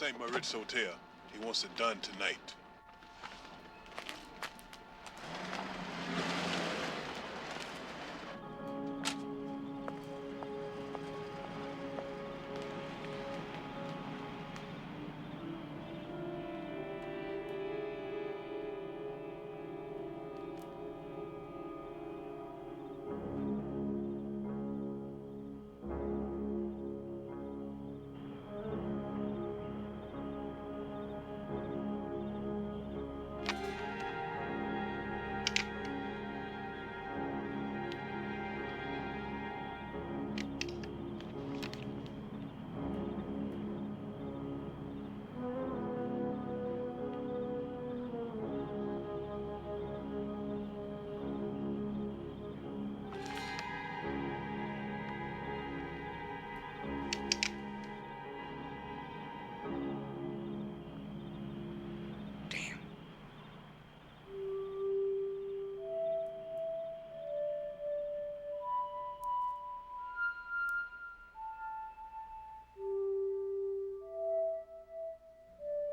ain't Marit's hotel. He wants it done tonight.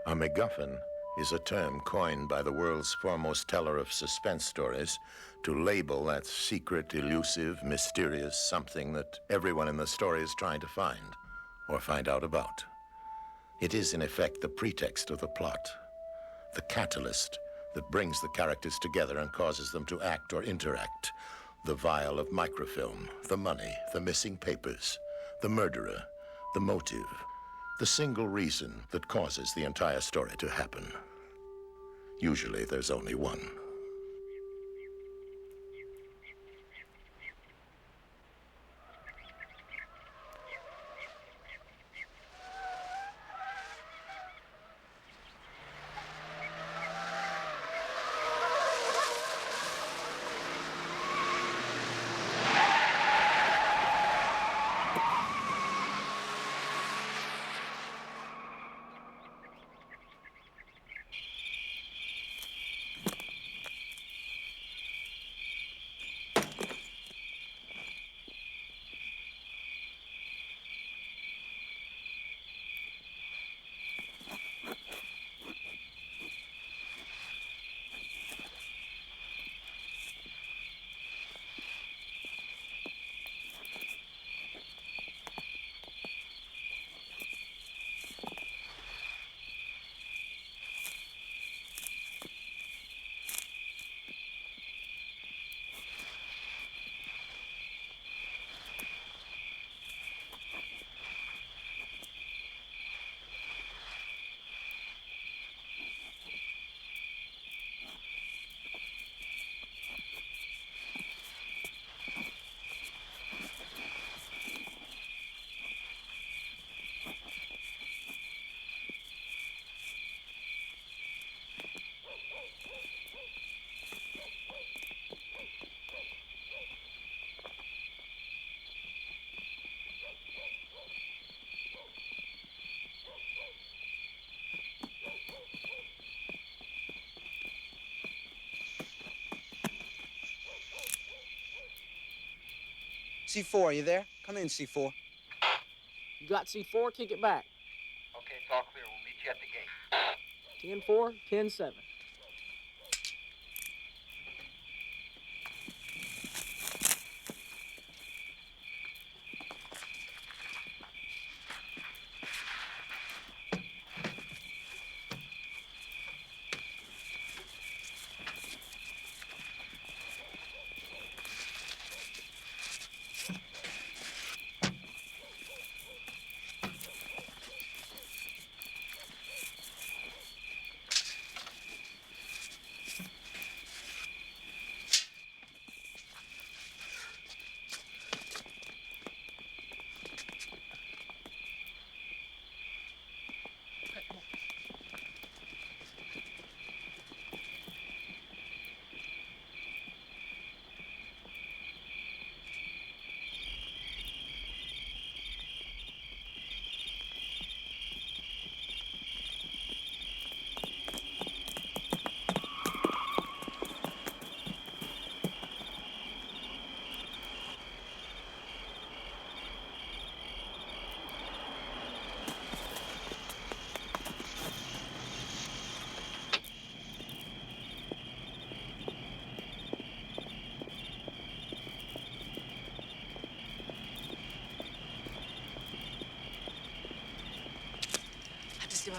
A MacGuffin is a term coined by the world's foremost teller of suspense stories to label that secret, elusive, mysterious something that everyone in the story is trying to find or find out about. It is, in effect, the pretext of the plot, the catalyst that brings the characters together and causes them to act or interact, the vial of microfilm, the money, the missing papers, the murderer, the motive, the single reason that causes the entire story to happen. Usually there's only one. C4, you there? Come in, C4. You got C4? Kick it back. Okay, it's all clear. We'll meet you at the gate. 10-4, 10-7.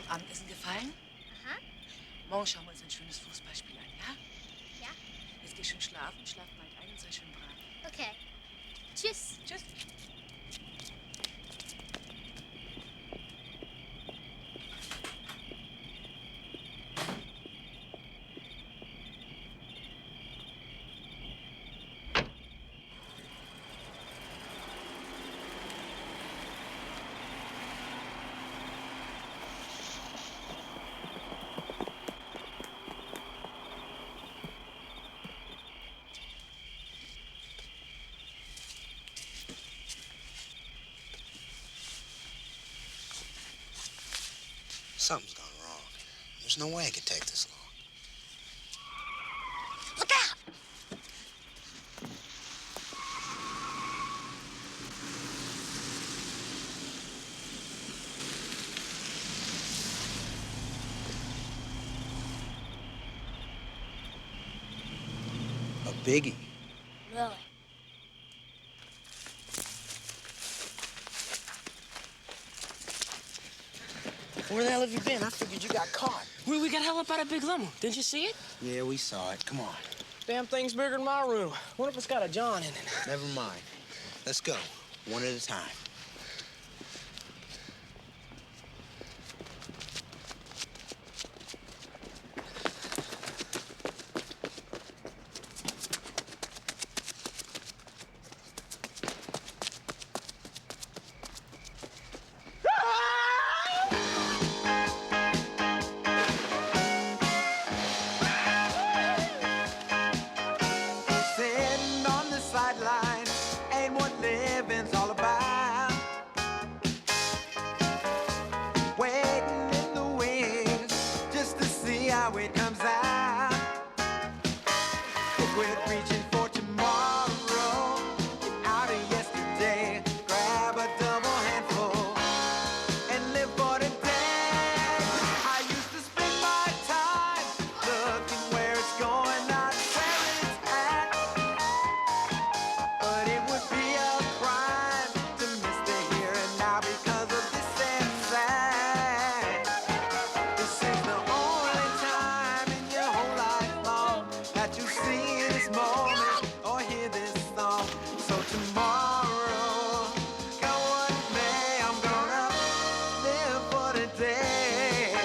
Abendessen gefallen? Aha. Morgen schauen wir uns ein schönes Fußballspiel an, ja? Ja. Jetzt geh schön schlafen, schlaf bald ein und sei schön brav. Okay. Tschüss. Tschüss. Something's gone wrong. There's no way it could take this long. Look out! A biggie. Really? Where the hell have you been? I figured you got caught. We got hell up out of Big Limo. Didn't you see it? Yeah, we saw it. Come on. Damn thing's bigger than my room. What if it's got a John in it? Never mind. Let's go. One at a time. Sitting on the sideline ain't what living's all about. Waiting in the wings just to see how it comes out. Quit reaching for tomorrow. Get out of yesterday. Grab a double handful and live for today. I used to spend my time looking where it's going, not where it's at. But it would be a crime to miss the here and now because of this and that. This is the only time in your whole life long that you see this moment or hear this song. So tomorrow, come what may, I'm gonna live for today.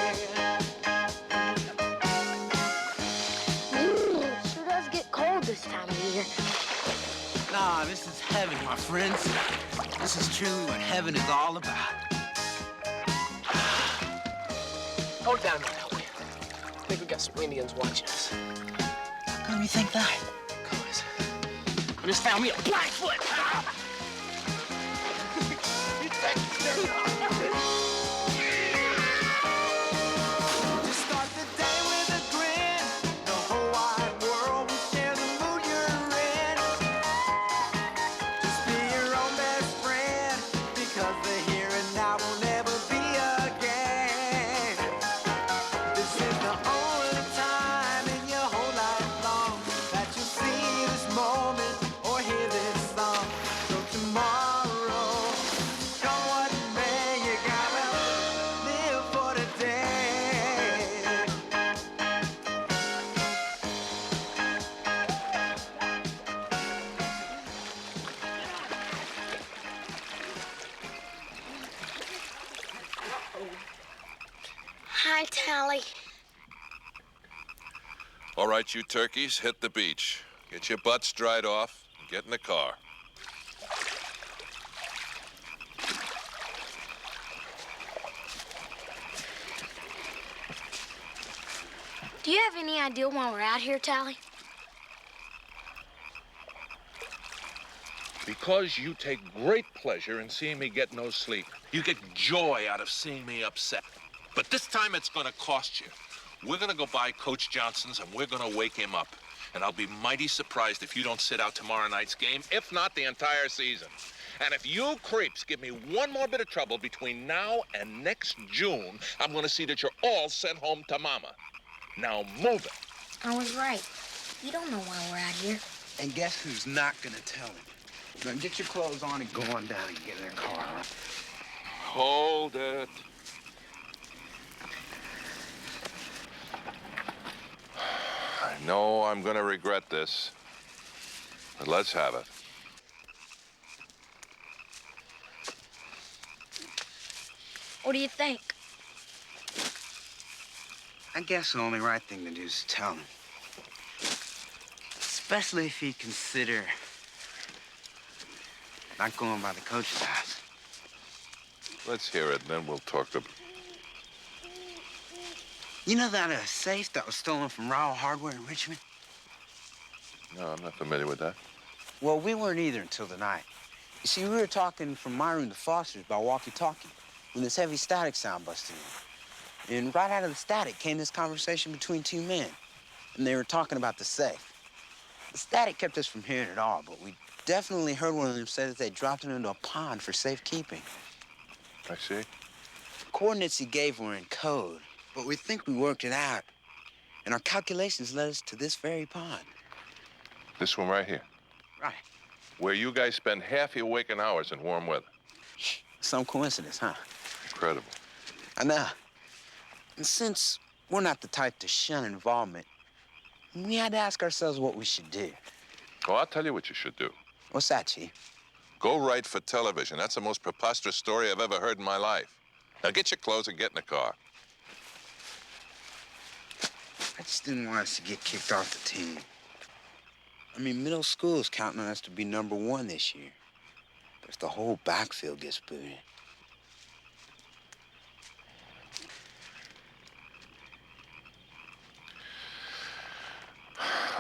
Sure does get cold this time of year. Nah, this is heaven, my friends. This is truly what heaven is all about. Hold down now, help me. I think we got some Indians watching us. How come you think that? Cause I just found me a Blackfoot. Just start the day with a grin. The whole wide world will share the mood you're in. Just be your own best friend, because the here and now will never be again. This is the only time in your whole life long that you see this moment or hear this song. So tomorrow, come what may, you gotta live for today. Hi, Tally. All right, you turkeys, hit the beach. Get your butts dried off and get in the car. Do you have any idea why we're out here, Tally? Because you take great pleasure in seeing me get no sleep. You get joy out of seeing me upset. But this time it's gonna cost you. We're gonna go by Coach Johnson's and we're gonna wake him up. And I'll be mighty surprised if you don't sit out tomorrow night's game, if not the entire season. And if you creeps give me one more bit of trouble between now and next June, I'm gonna see that you're all sent home to Mama. Now move it. I was right. You don't know why we're out here. And guess who's not gonna tell him? Now get your clothes on and go on down and get in their car. Hold it. know I'm gonna regret this, but let's have it. What do you think? I guess the only right thing to do is tell him. Especially if he'd consider not going by the coach's house. Let's hear it, and then we'll talk to... You know that safe that was stolen from Rowell Hardware in Richmond? No, I'm not familiar with that. Well, we weren't either until tonight. You see, we were talking from my room to Foster's by walkie-talkie when this heavy static sound busted in. And right out of the static came this conversation between two men. And they were talking about the safe. The static kept us from hearing it all, but we definitely heard one of them say that they dropped it into a pond for safekeeping. I see. The coordinates he gave were in code, but we think we worked it out. And our calculations led us to this very pond. This one right here, Right. where you guys spend half your waking hours in warm weather. Some coincidence, huh? Incredible. I know. And since we're not the type to shun involvement, we had to ask ourselves what we should do. Oh, I'll tell you what you should do. What's that, Chief? Go write for television. That's the most preposterous story I've ever heard in my life. Now get your clothes and get in the car. I just didn't want us to get kicked off the team. I mean, middle school is counting on us to be #1 this year. But if the whole backfield gets booted...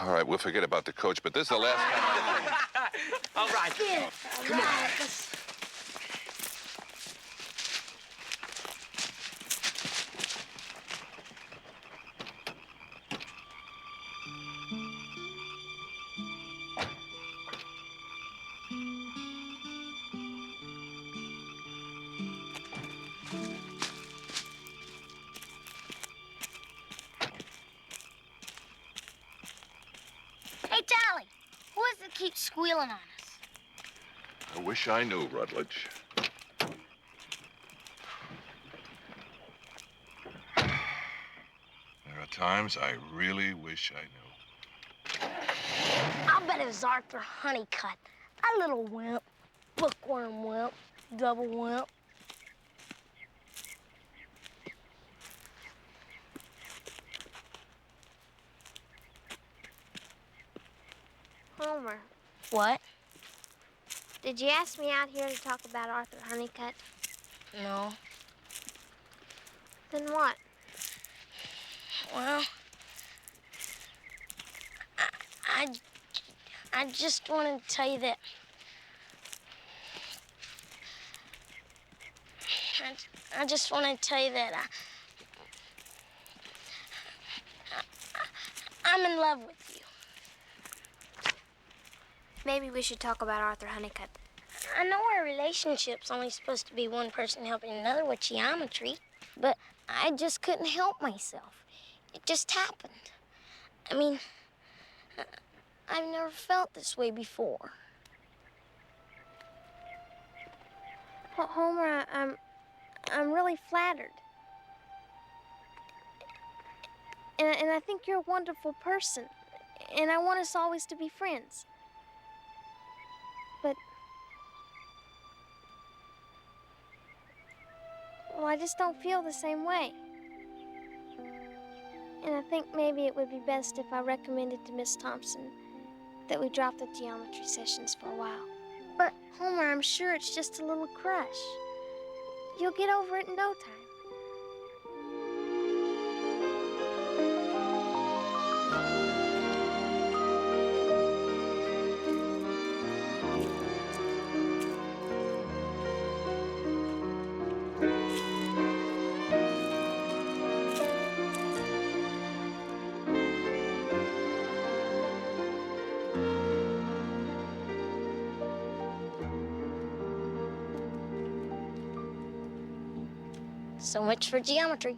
All right, we'll forget about the coach, but this is the last time. All right. Come on. Hey, Tally, who is it that keeps squealing on us? I wish I knew, Rutledge. There are times I really wish I knew. I'll bet it was Arthur Honeycutt. That little wimp. Bookworm wimp. Double wimp. Homer. What? Did you ask me out here to talk about Arthur Honeycutt? No. Then what? Well, I just wanted to tell you that I just wanted to tell you that I'm in love with you. Maybe we should talk about Arthur Honeycutt. I know our relationship's only supposed to be one person helping another with geometry, but I just couldn't help myself. It just happened. I mean, I've never felt this way before. Homer, I'm really flattered. And I think you're a wonderful person. And I want us always to be friends. But... well, I just don't feel the same way. And I think maybe it would be best if I recommended to Miss Thompson that we drop the geometry sessions for a while. But, Homer, I'm sure it's just a little crush. You'll get over it in no time. So much for geometry.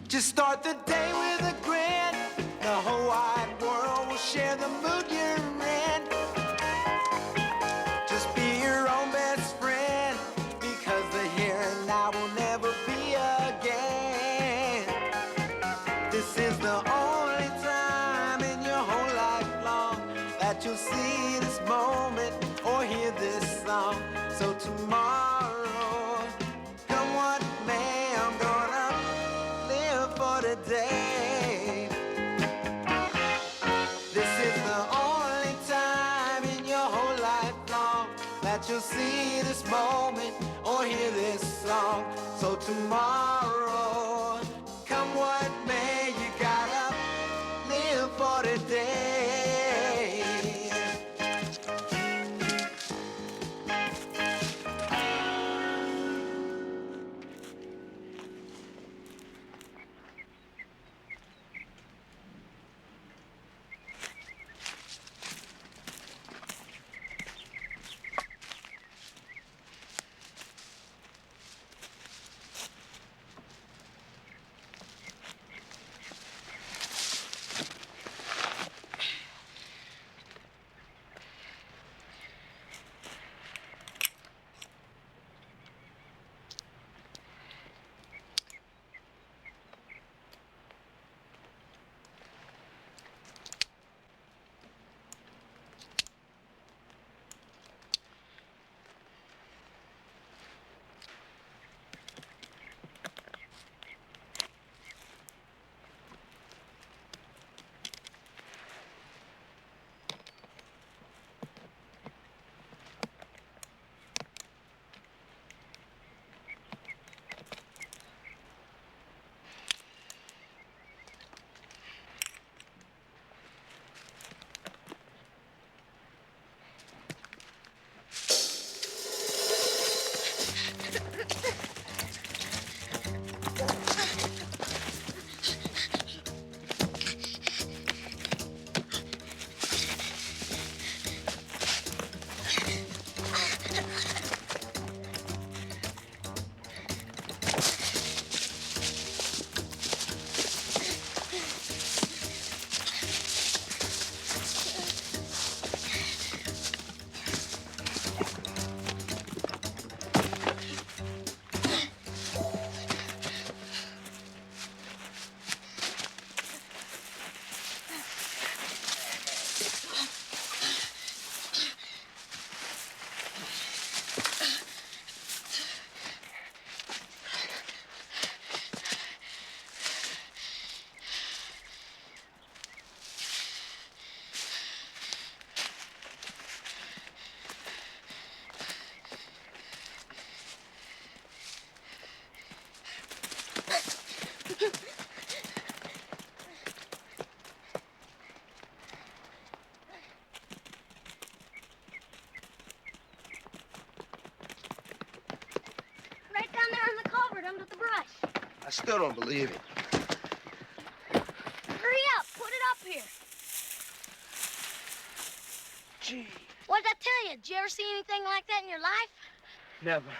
Just start the day with a grin. The whole wide world will share the mood you're in. Just be your own best friend, because the here and now will never be again. This is the only time that you'll see this moment or hear this song. So tomorrow, come what may, I'm gonna live for today. This is the only time in your whole life long that you'll see this moment or hear this song. So tomorrow, come what may, you gotta live for today. Under the brush. I still don't believe it. Hurry up, put it up here. Gee. What did I tell you? Did you ever see anything like that in your life? Never.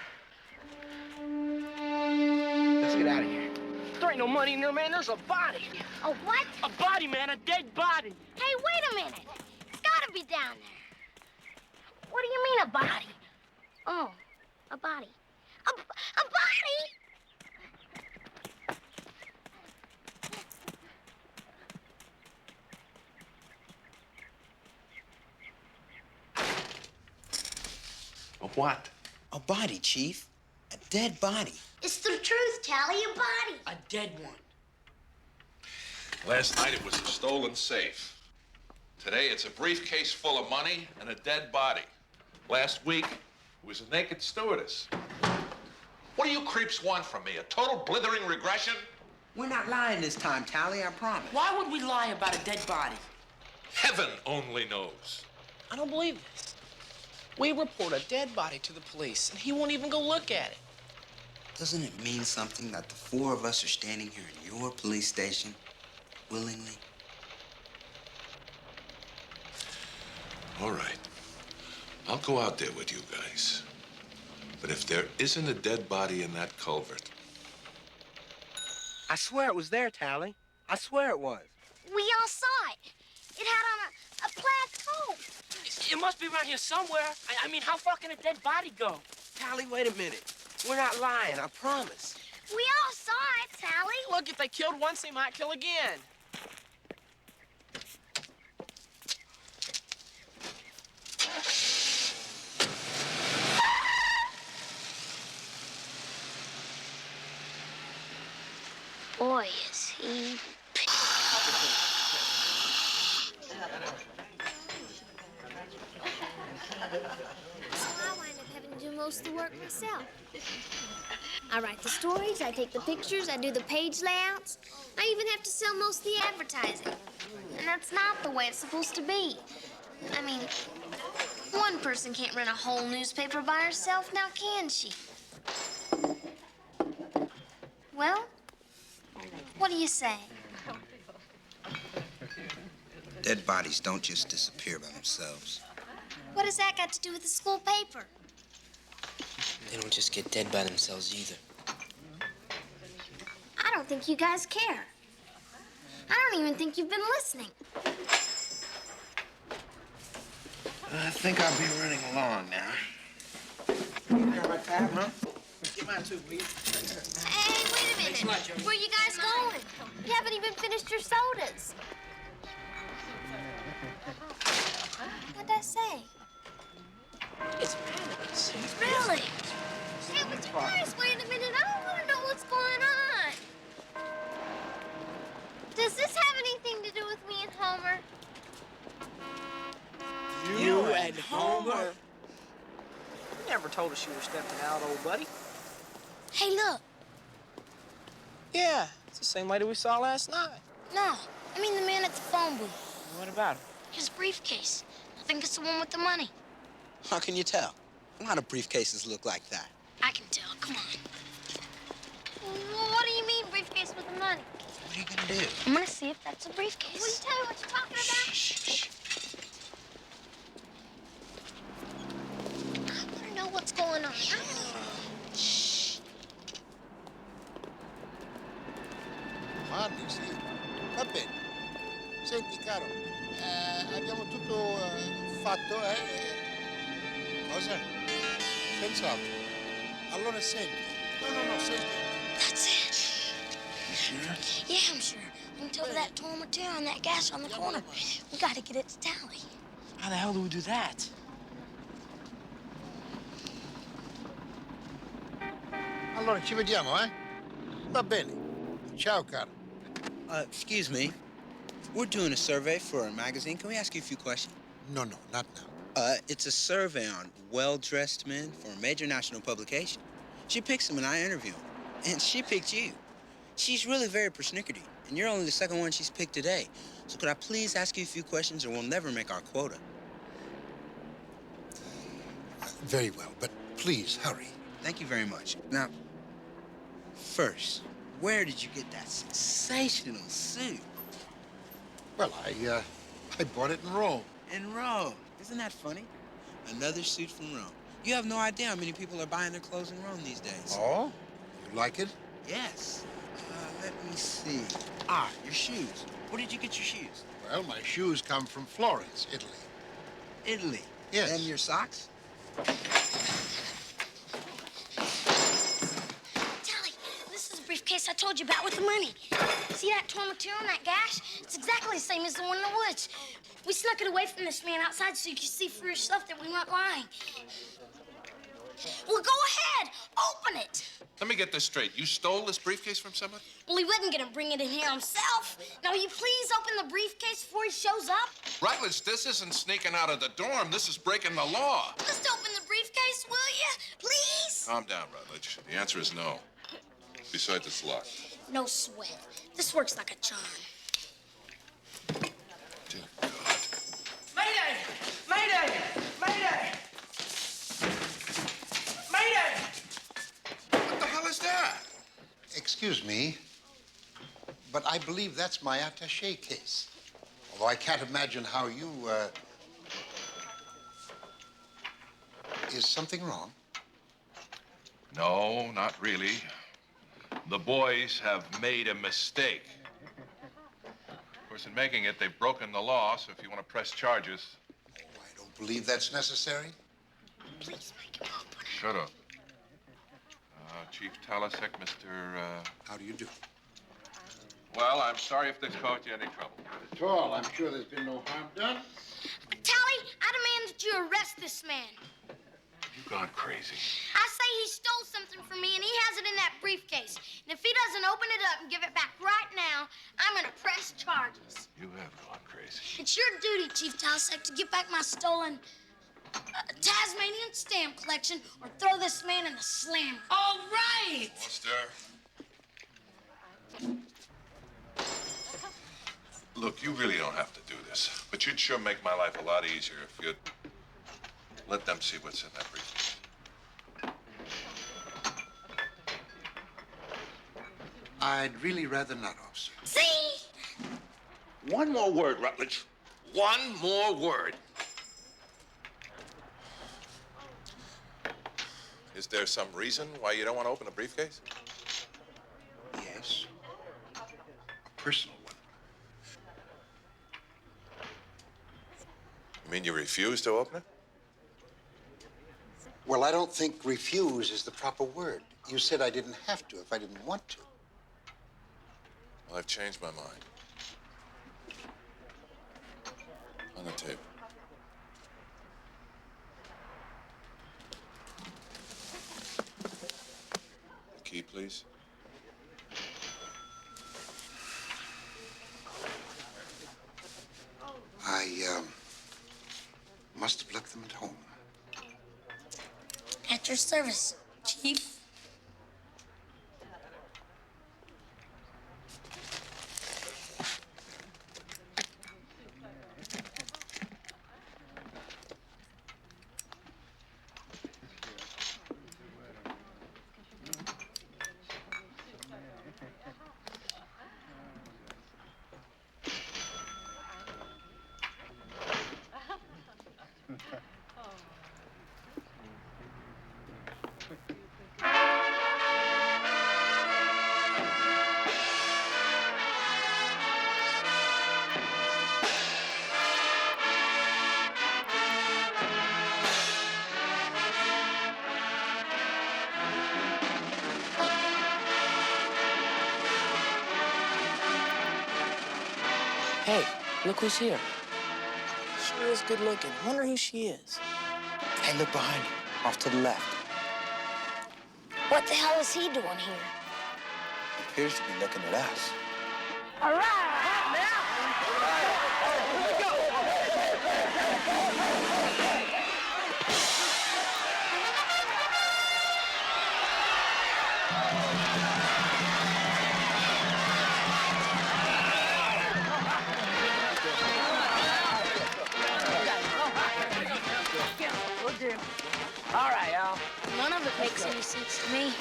Let's get out of here. There ain't no money in there, man. There's a body. A what? A body, man. A dead body. Hey, wait a minute. It's gotta be down there. What do you mean, a body? Oh, a body. A body? A what? A body, Chief. A dead body. It's the truth, Tally, a body. A dead one. Last night it was a stolen safe. Today it's a briefcase full of money and a dead body. Last week it was a naked stewardess. What do you creeps want from me? A total blithering regression? We're not lying this time, Tally, I promise. Why would we lie about a dead body? Heaven only knows. I don't believe this. We report a dead body to the police, and he won't even go look at it. Doesn't it mean something that the four of us are standing here in your police station willingly? All right. I'll go out there with you guys. But if there isn't a dead body in that culvert... I swear it was there, Tally. I swear it was. We all saw it. It had on a plaid coat. It must be around here somewhere. I mean, how far can a dead body go? Tally, wait a minute. We're not lying, I promise. We all saw it, Tally. Look, if they killed once, they might kill again. boy, is he? So I wind up having to do most of the work myself. I write the stories, I take the pictures, I do the page layouts. I even have to sell most of the advertising. And that's not the way it's supposed to be. I mean, one person can't run a whole newspaper by herself, now can she? Well, what do you say? Dead bodies don't just disappear by themselves. What has that got to do with the school paper? They don't just get dead by themselves either. I don't think you guys care. I don't even think you've been listening. I think I'll be running along now. You got my tab, huh? Get mine too, will you? Hey, wait a minute. Where you guys going? You haven't even finished your sodas. What'd I say? It's panic. Really? Hey, what's your price? Wait a minute. I don't want to know what's going on. Does this have anything to do with me and Homer? You and Homer? You never told us you were stepping out, old buddy. Hey, look. Yeah, it's the same lady we saw last night. No, I mean the man at the phone booth. What about her? His briefcase. I think it's the one with the money. How can you tell? A lot of briefcases look like that. I can tell. Come on. What do you mean, briefcase with the money? What are you gonna do? I'm gonna see if that's a briefcase. Will you tell me what you're talking about? Shh. I want to know what's going on. Shh. Marley, sì. Va bene. Senti, caro, abbiamo tutto fatto, Cosa? Senz'altro. Allora senti. No, senti. That's it. You sure? Yeah, I'm sure. I can tell that torn material on that gas on the corner. We gotta get it to tally. How the hell do we do that? Allora ci vediamo, eh? Va bene. Ciao, caro. Excuse me. We're doing a survey for our magazine. Can we ask you a few questions? No, not now. It's a survey on well-dressed men for a major national publication. She picks them and I interview them. And she picked you. She's really very persnickety, and you're only the second one she's picked today. So could I please ask you a few questions or we'll never make our quota? Very well, but please hurry. Thank you very much. Now, first, where did you get that sensational suit? Well, I bought it in Rome. In Rome. Isn't that funny? Another suit from Rome. You have no idea how many people are buying their clothes in Rome these days. Oh? You like it? Yes. Let me see. Your shoes. Where did you get your shoes? Well, my shoes come from Florence, Italy. Italy? Yes. And your socks? Tally, this is the briefcase I told you about with the money. See that torn material on that gash? It's exactly the same as the one in the woods. We snuck it away from this man outside so you could see for yourself that we weren't lying. Well, go ahead. Open it. Let me get this straight. You stole this briefcase from somebody? Well, he wasn't going to bring it in here himself. Now, will you please open the briefcase before he shows up? Rutledge, this isn't sneaking out of the dorm. This is breaking the law. Just open the briefcase, will you? Please? Calm down, Rutledge. The answer is no. Besides, it's locked. No sweat. This works like a charm. Dear God. Mayday! Mayday! Mayday! Mayday! What the hell is that? Excuse me, but I believe that's my attaché case. Although I can't imagine how you, Is something wrong? No, not really. The boys have made a mistake. Of course, in making it, they've broken the law, so if you want to press charges... Oh, I don't believe that's necessary. Please make him open it. Shut up. Chief Talasek, Mr. How do you do? Well, I'm sorry if this caused you any trouble. Not at all. I'm sure there's been no harm done. Tally, I demand that you arrest this man. You've gone crazy. I say he stole something from me, and he has it in that briefcase. And if he doesn't open it up and give it back right now, I'm gonna press charges. You have gone crazy. It's your duty, Chief Talsek, to get back my stolen Tasmanian stamp collection or throw this man in the slammer. All right. Monster. Look, you really don't have to do this, but you'd sure make my life a lot easier if you'd let them see what's in that briefcase. I'd really rather not, officer. See? One more word, Rutledge. One more word. Is there some reason why you don't want to open the briefcase? Yes. A personal one. You mean you refuse to open it? Well, I don't think refuse is the proper word. You said I didn't have to if I didn't want to. Well, I've changed my mind. On the table. The key, please. I must have left them at home. At your service, Chief. Hey, look who's here. She is good looking. Wonder who she is. Hey, look behind you, off to the left. What the hell is he doing here? He appears to be looking at us. All right. All right, y'all. None of it makes any sense to me.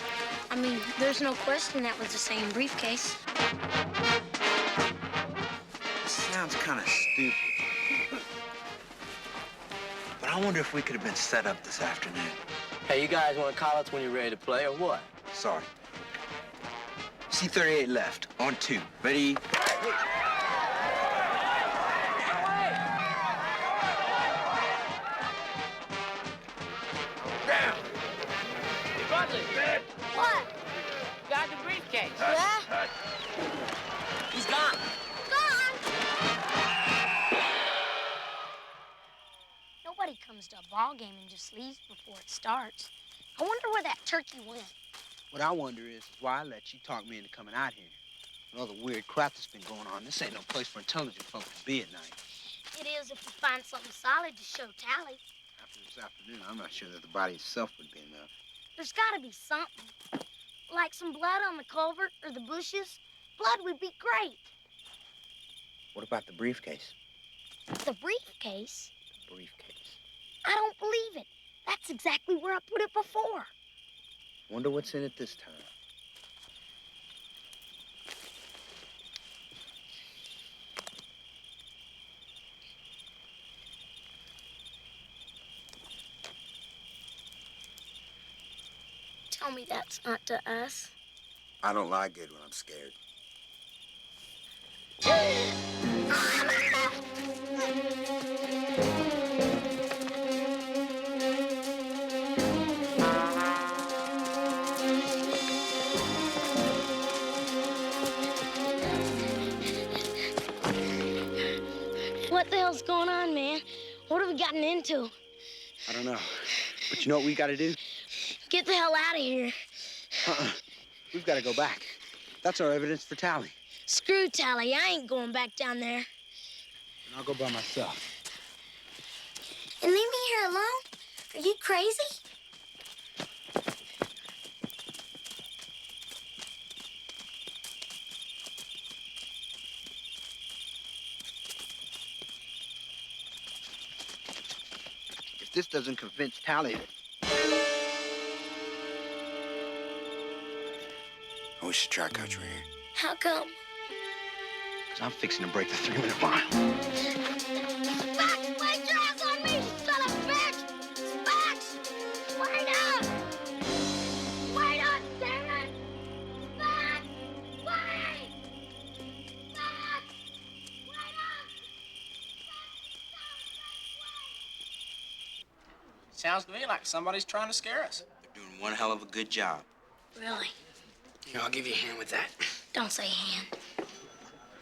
I mean, there's no question that was the same briefcase. This sounds kind of stupid. But I wonder if we could have been set up this afternoon. Hey, you guys want to call us when you're ready to play, or what? Sorry. C-38 left, on 2. Ready? What? Got the briefcase. Yeah? He's gone. Gone? Nobody comes to a ball game and just leaves before it starts. I wonder where that turkey went. What I wonder is why I let you talk me into coming out here. With all the weird crap that's been going on, this ain't no place for intelligent folk to be at night. It is if you find something solid to show tally. After this afternoon, I'm not sure that the body itself would be enough. There's gotta be something. Like some blood on the culvert or the bushes. Blood would be great. What about the briefcase? The briefcase? The briefcase. I don't believe it. That's exactly where I put it before. Wonder what's in it this time. Tell me that's not to us. I don't lie good when I'm scared. What the hell's going on, man? What have we gotten into? I don't know. But you know what we gotta do? Get the hell out of here. We've got to go back. That's our evidence for Tally. Screw Tally. I ain't going back down there. And I'll go by myself. And leave me here alone? Are you crazy? If this doesn't convince Tally... We should try country here. How come? Because I'm fixing to break the 3-minute mile. Spax, wait your ass on me, son of a bitch! Spax! Wait up! Wait up, damn it! Spax! Wait! Spax! Wait up! Sounds to me like somebody's trying to scare us. They're doing one hell of a good job. Really? Here, I'll give you a hand with that. Don't say hand.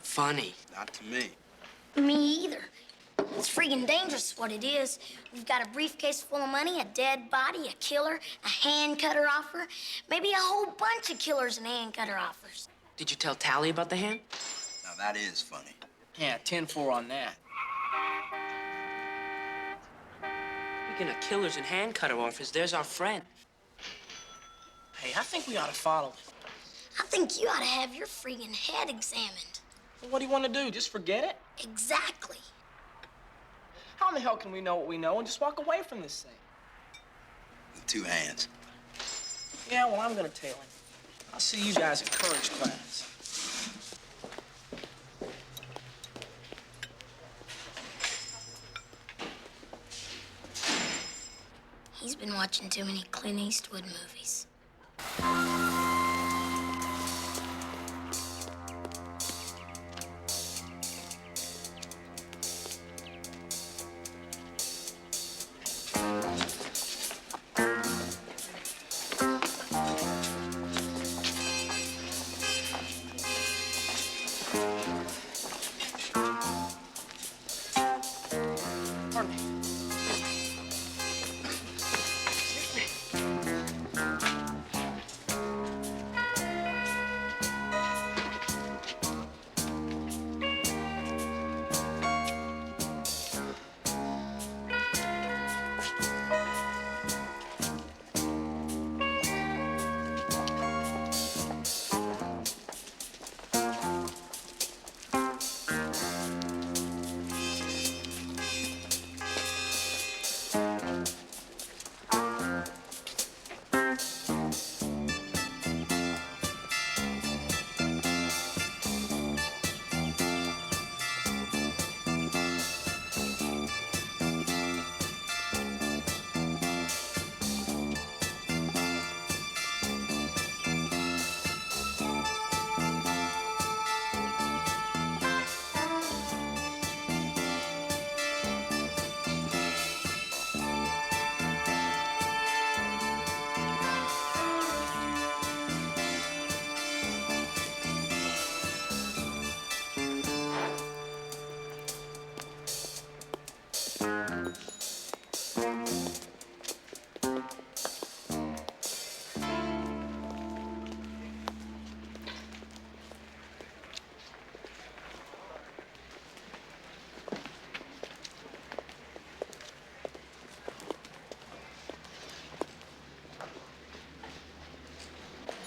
Funny. Not to me. Me either. It's freaking dangerous what it is. We've got a briefcase full of money, a dead body, a killer, a hand cutter offer, maybe a whole bunch of killers and hand cutter offers. Did you tell Tally about the hand? Now, that is funny. Yeah, 10-4 on that. Speaking of killers and hand cutter offers, there's our friend. Hey, I think we ought to follow him. I think you ought to have your freaking head examined. Well, what do you want to do? Just forget it? Exactly. How in the hell can we know what we know and just walk away from this thing? With 2 hands. Yeah, well, I'm gonna tell him. I'll see you guys in courage class. He's been watching too many Clint Eastwood movies.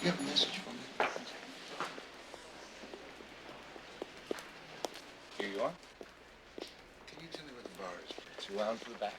You have a message for me? Here you are. Can you tell me where the bar is? It's around to the back.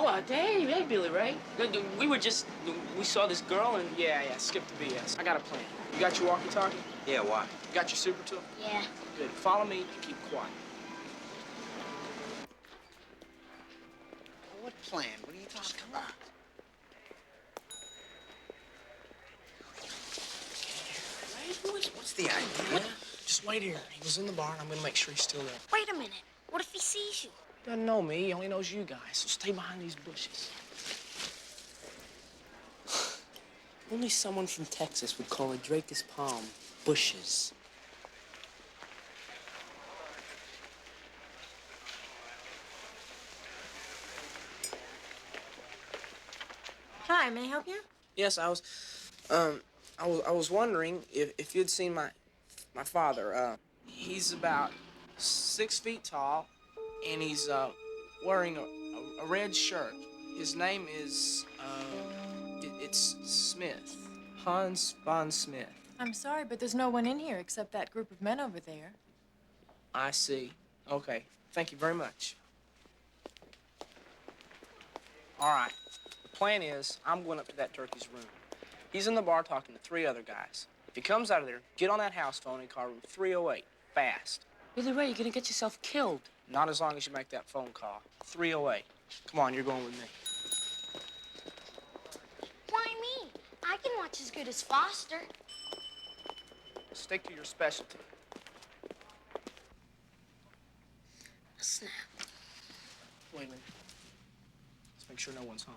Oh, hey, Billy Ray. We saw this girl and... Yeah, skip the BS. I got a plan. You got your walkie-talkie? Yeah, why? You got your super tool? Yeah. Good. Follow me and keep quiet. What plan? What are you talking about? What's the idea? What? Just wait here. He was in the bar, and I'm gonna make sure he's still there. Wait a minute. What if he sees you? Doesn't know me. He only knows you guys, so stay behind these bushes. Only someone from Texas would call a Dracus palm bushes. Hi, may I help you? Yes, I was wondering if you'd seen my father. He's about 6 feet tall, and he's wearing a red shirt. His name is it's Smith, Hans von Smith. I'm sorry, but there's no one in here except that group of men over there. I see. Okay, thank you very much. All right. The plan is I'm going up to that turkey's room. He's in the bar talking to 3 other guys. If he comes out of there, get on that house phone and call room 308, fast. Billy Ray, you're gonna get yourself killed. Not as long as you make that phone call. 308. Come on, you're going with me. Why me? I can watch as good as Foster. Stick to your specialty. A snap. Wait a minute. Let's make sure no one's home.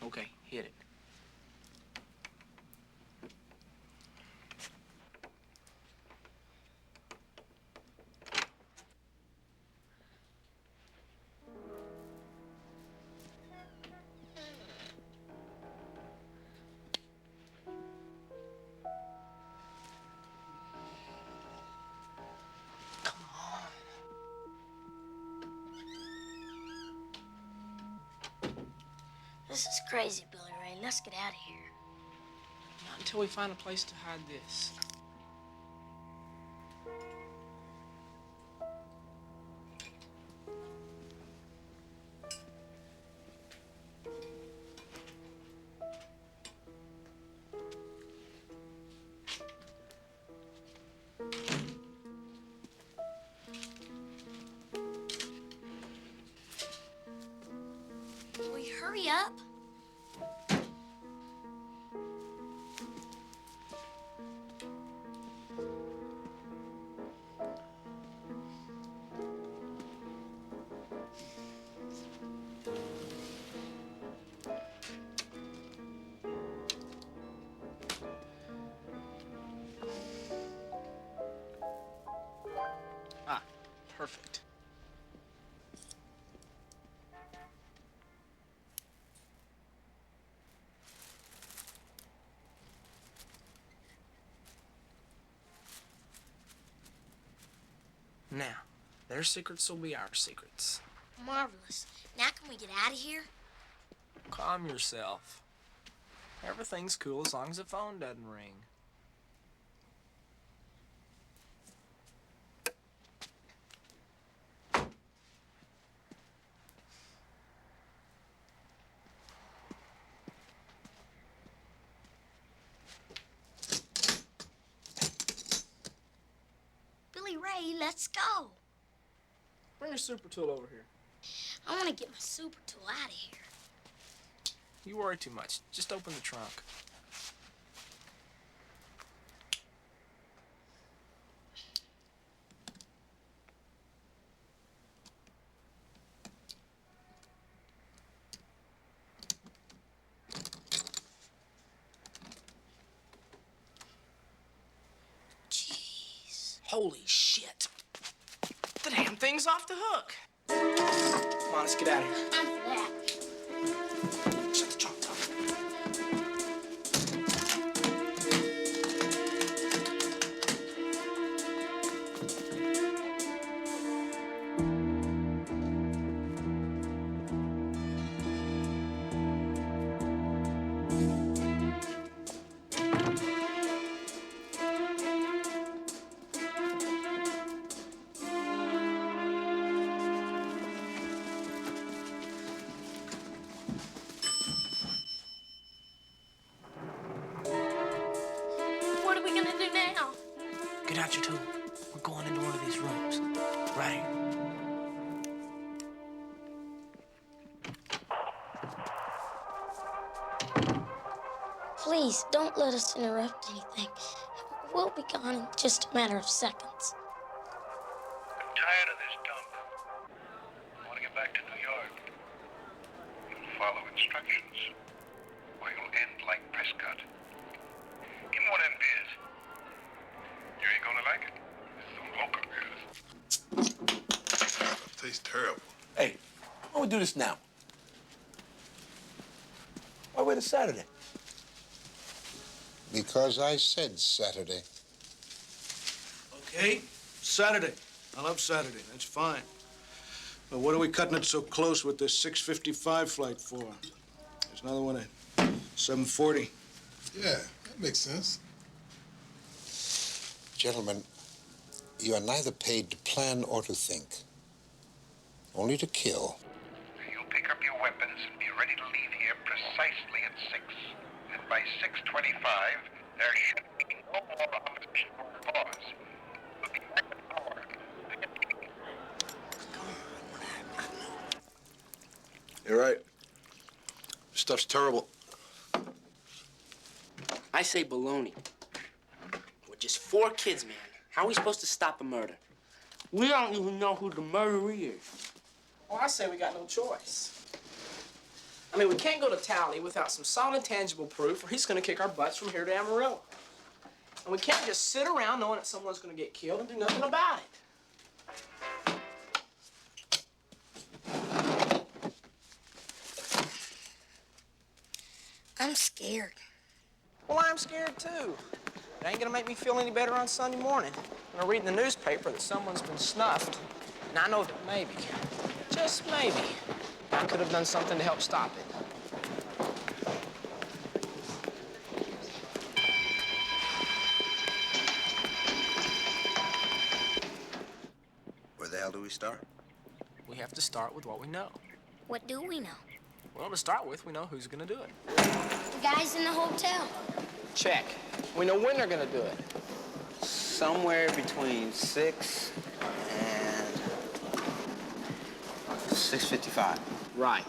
Okay, hit it. This is crazy, Billy Ray. Let's get out of here. Not until we find a place to hide this. Will you hurry up? Ah, perfect. Now, their secrets will be our secrets. Marvelous. Now can we get out of here? Calm yourself. Everything's cool as long as the phone doesn't ring. Billy Ray, let's go. Bring your super tool over here. I want to get my super tool out of here. You worry too much. Just open the trunk. Jeez. Holy shit. The damn thing's off the hook. Come on, let's get out of here. I'm for that. Shut the trunk door. Right. Please, don't let us interrupt anything. We'll be gone in just a matter of seconds. I'm tired of this dump. I want to get back to New York. You'll follow instructions, or you'll end like Prescott. Give me one of them beers. You ain't gonna like it. It's some local beers. Tastes terrible. Hey, why don't we do this now? Why wait till Saturday? Because I said Saturday. Okay, Saturday. I love Saturday. That's fine. But what are we cutting it so close with this 6:55 flight for? There's another one at 7:40. Yeah, that makes sense. Gentlemen, you are neither paid to plan or to think. Only to kill. You'll pick up your weapons and be ready to leave here precisely at 6. And by 6:25, there should be no more opposition or pause. We'll be back an hour. You're right. Stuff's terrible. I say baloney. We're just 4 kids, man. How are we supposed to stop a murder? We don't even know who the murderer is. Well, I say we got no choice. I mean, we can't go to Tally without some solid, tangible proof, or he's going to kick our butts from here to Amarillo. And we can't just sit around knowing that someone's going to get killed and do nothing about it. I'm scared. Well, I'm scared, too. It ain't going to make me feel any better on Sunday morning when I read in the newspaper that someone's been snuffed. And I know that maybe, just maybe, I could have done something to help stop it. Where the hell do we start? We have to start with what we know. What do we know? Well, to start with, we know who's going to do it. The guys in the hotel. Check. We know when they're going to do it. Somewhere between 6 and 6:55. Right.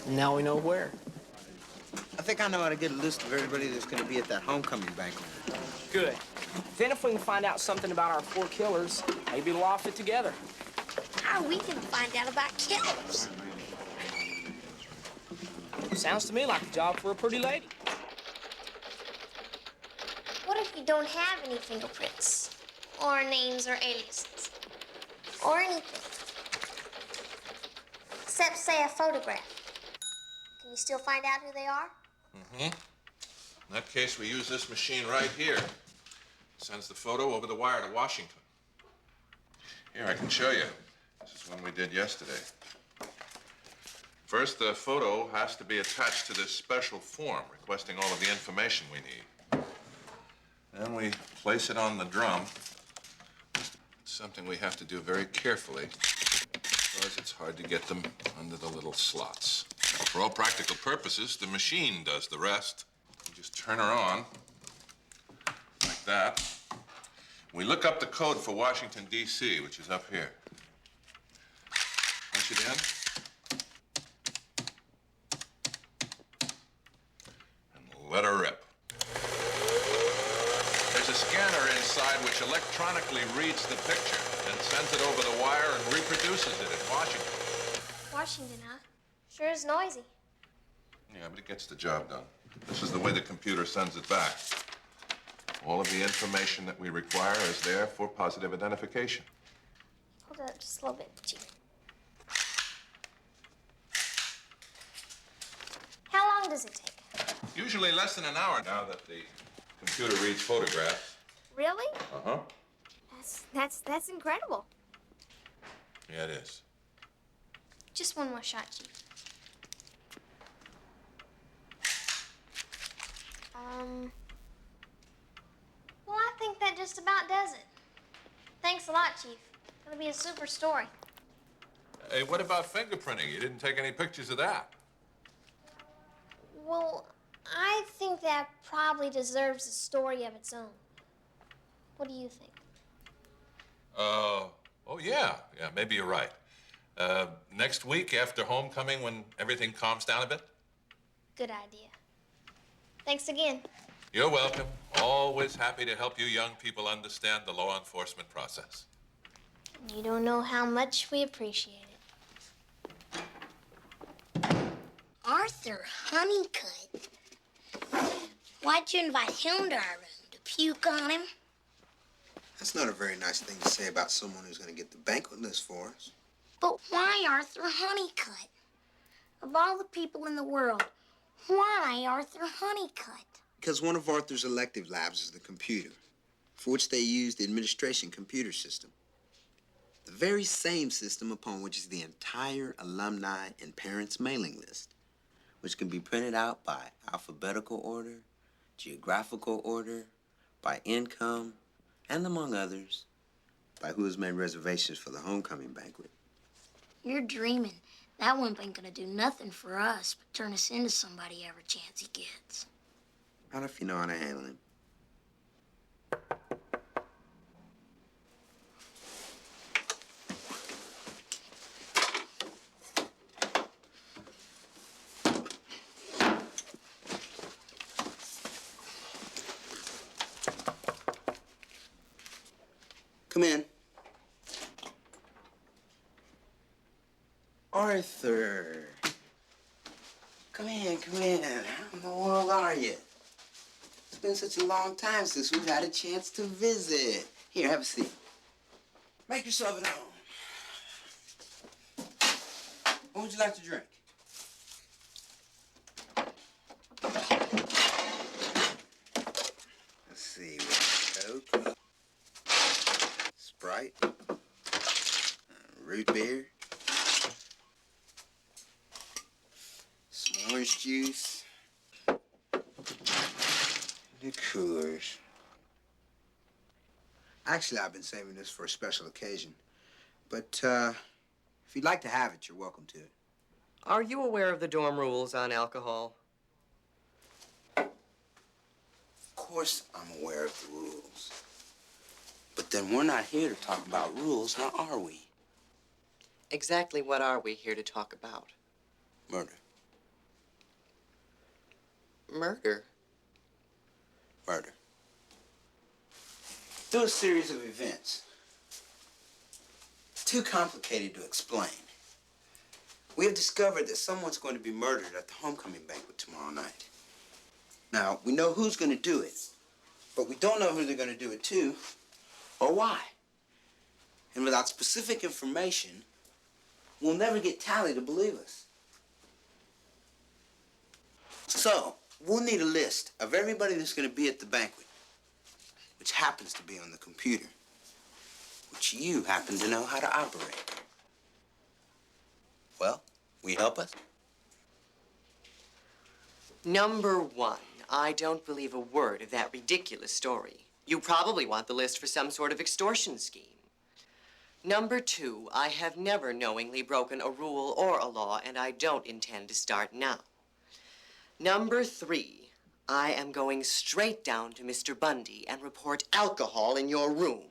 Now we know where. I think I know how to get a list of everybody that's going to be at that homecoming banquet. Good. Then if we can find out something about our 4 killers, maybe we'll all fit together. How are we gonna find out about killers? Sounds to me like a job for a pretty lady. What if you don't have any fingerprints? Or names or aliases? Or anything? Except, say, a photograph. Can you still find out who they are? Mm-hmm. In that case, we use this machine right here. Sends the photo over the wire to Washington. Here, I can show you. This is one we did yesterday. First, the photo has to be attached to this special form requesting all of the information we need. Then we place it on the drum. It's something we have to do very carefully because it's hard to get them under the little slots. For all practical purposes, the machine does the rest. You just turn her on like that. We look up the code for Washington, D.C., which is up here. Punch it in. And let her rip. There's a scanner inside which electronically reads the picture and sends it over the wire and reproduces it in Washington. Washington, huh? Sure is noisy. Yeah, but it gets the job done. This is the way the computer sends it back. All of the information that we require is there for positive identification. Hold it up just a little bit, Chief. How long does it take? Usually less than an hour now that the computer reads photographs. Really? Uh-huh. That's incredible. Yeah, it is. Just one more shot, Chief. Well, I think that just about does it. Thanks a lot, Chief. It'll be a super story. Hey, what about fingerprinting? You didn't take any pictures of that. Well, I think that probably deserves a story of its own. What do you think? Oh, yeah. Yeah, maybe you're right. Next week after homecoming when everything calms down a bit? Good idea. Thanks again. You're welcome. Always happy to help you young people understand the law enforcement process. You don't know how much we appreciate it. Arthur Honeycutt. Why'd you invite him to our room? To puke on him? That's not a very nice thing to say about someone who's going to get the banquet list for us. But why Arthur Honeycutt? Of all the people in the world, why Arthur Honeycutt? Because one of Arthur's elective labs is the computer, for which they use the administration computer system. The very same system upon which is the entire alumni and parents mailing list, which can be printed out by alphabetical order, geographical order, by income, and among others, by who has made reservations for the homecoming banquet. You're dreaming. That wimp ain't gonna do nothing for us but turn us into somebody every chance he gets. Not if you know how to handle him. Come in. Arthur. Come in, come in. How in the world are you? It's been such a long time since we've had a chance to visit. Here, have a seat. Make yourself at home. What would you like to drink? Let's see, Coke, Sprite, root beer, some orange juice, liqueurs. Actually, I've been saving this for a special occasion. But if you'd like to have it, you're welcome to it. Are you aware of the dorm rules on alcohol? Of course I'm aware of the rules. But then we're not here to talk about rules, now are we? Exactly what are we here to talk about? Murder. Murder? Murder. Through a series of events, too complicated to explain, we have discovered that someone's going to be murdered at the homecoming banquet tomorrow night. Now, we know who's going to do it, but we don't know who they're going to do it to or why. And without specific information, we'll never get Tally to believe us. So, we'll need a list of everybody that's going to be at the banquet, which happens to be on the computer, which you happen to know how to operate. Well, will you help us? Number one, I don't believe a word of that ridiculous story. You probably want the list for some sort of extortion scheme. Number two, I have never knowingly broken a rule or a law, and I don't intend to start now. Number three, I am going straight down to Mr. Bundy and report alcohol in your room.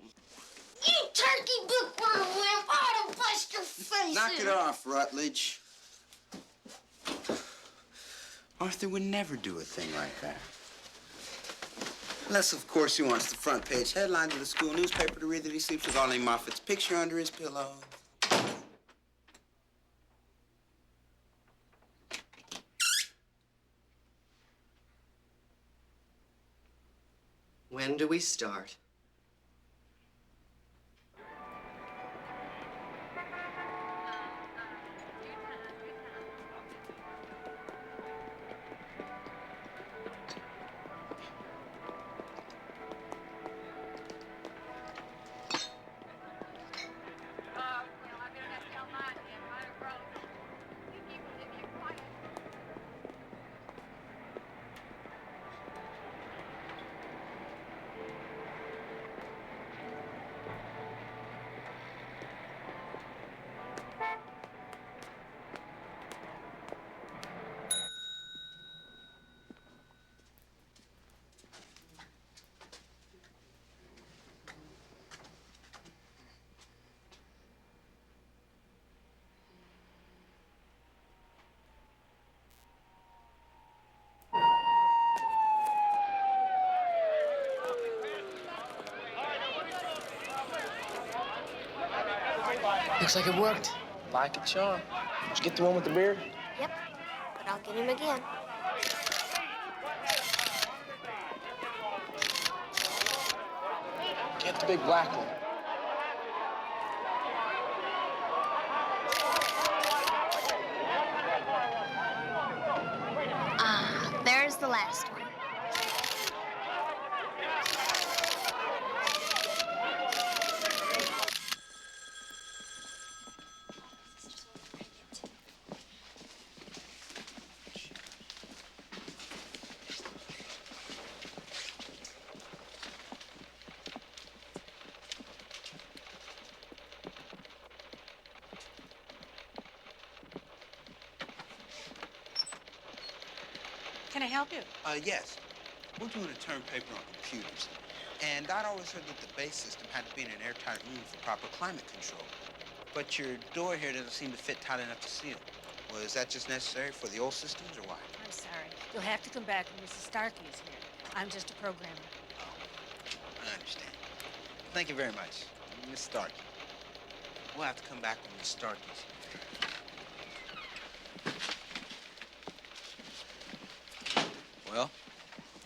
You turkey bookworm wimp! I ought to bust your face Knock in. it off, Rutledge. Arthur would never do a thing like that. Unless, of course, he wants the front page headlines of the school newspaper to read that he sleeps with Arlene Moffat's picture under his pillow. When do we start? Looks like it worked. Like it, Sean. Did you get the one with the beard? Yep, but I'll get him again. Get the big black one. There's the last one. Can I help you? Yes. We're doing a term paper on computers. And I'd always heard that the base system had to be in an airtight room for proper climate control. But your door here doesn't seem to fit tight enough to seal. Well, is that just necessary for the old systems, or why? I'm sorry. You'll have to come back when Mrs. Starkey is here. I'm just a programmer. Oh, I understand. Thank you very much, Miss Starkey. We'll have to come back when Miss Starkey's here. Well?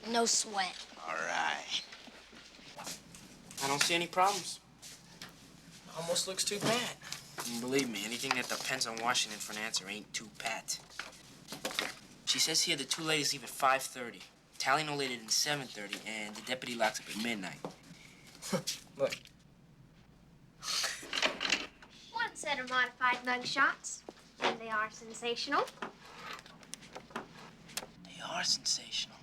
No sweat. All right. I don't see any problems. Almost looks too bad. And believe me, anything that depends on Washington for an answer ain't too pat. She says here the two ladies leave at 5:30. Tally no later than 7:30, and the deputy locks up at midnight. Look. One set of modified mug shots, and they are sensational. They are sensational.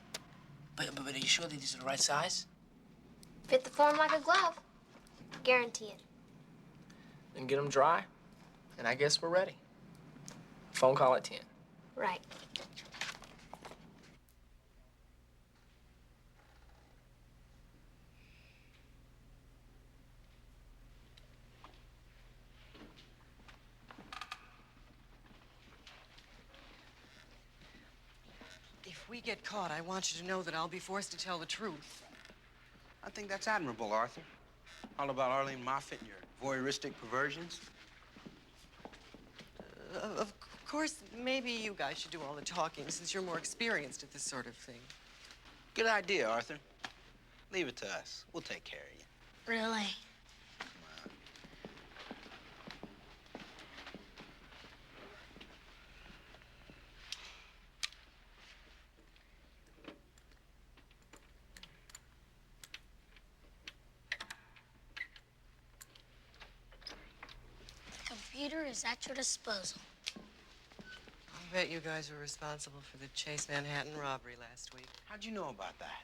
But are you sure that these are the right size? Fit the form like a glove. Guarantee it. Then get them dry, and I guess we're ready. Phone call at 10. Right. If we get caught, I want you to know that I'll be forced to tell the truth. I think that's admirable, Arthur. All about Arlene Moffat and your voyeuristic perversions. Of course, maybe you guys should do all the talking since you're more experienced at this sort of thing. Good idea, Arthur. Leave it to us. We'll take care of you. Really? The computer is at your disposal. I bet you guys were responsible for the Chase Manhattan robbery last week. How'd you know about that?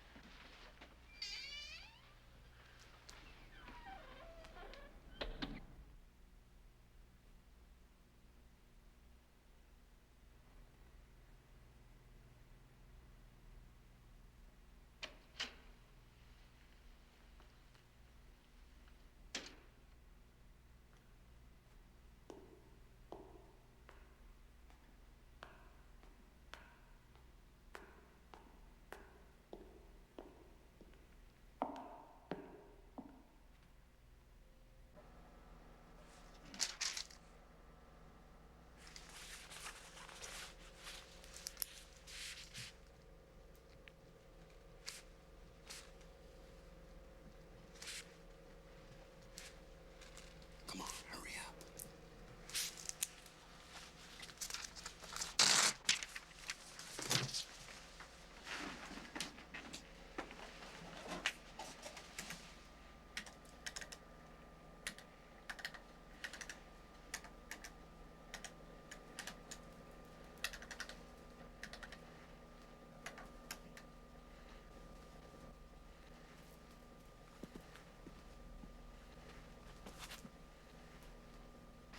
Come on, hurry up.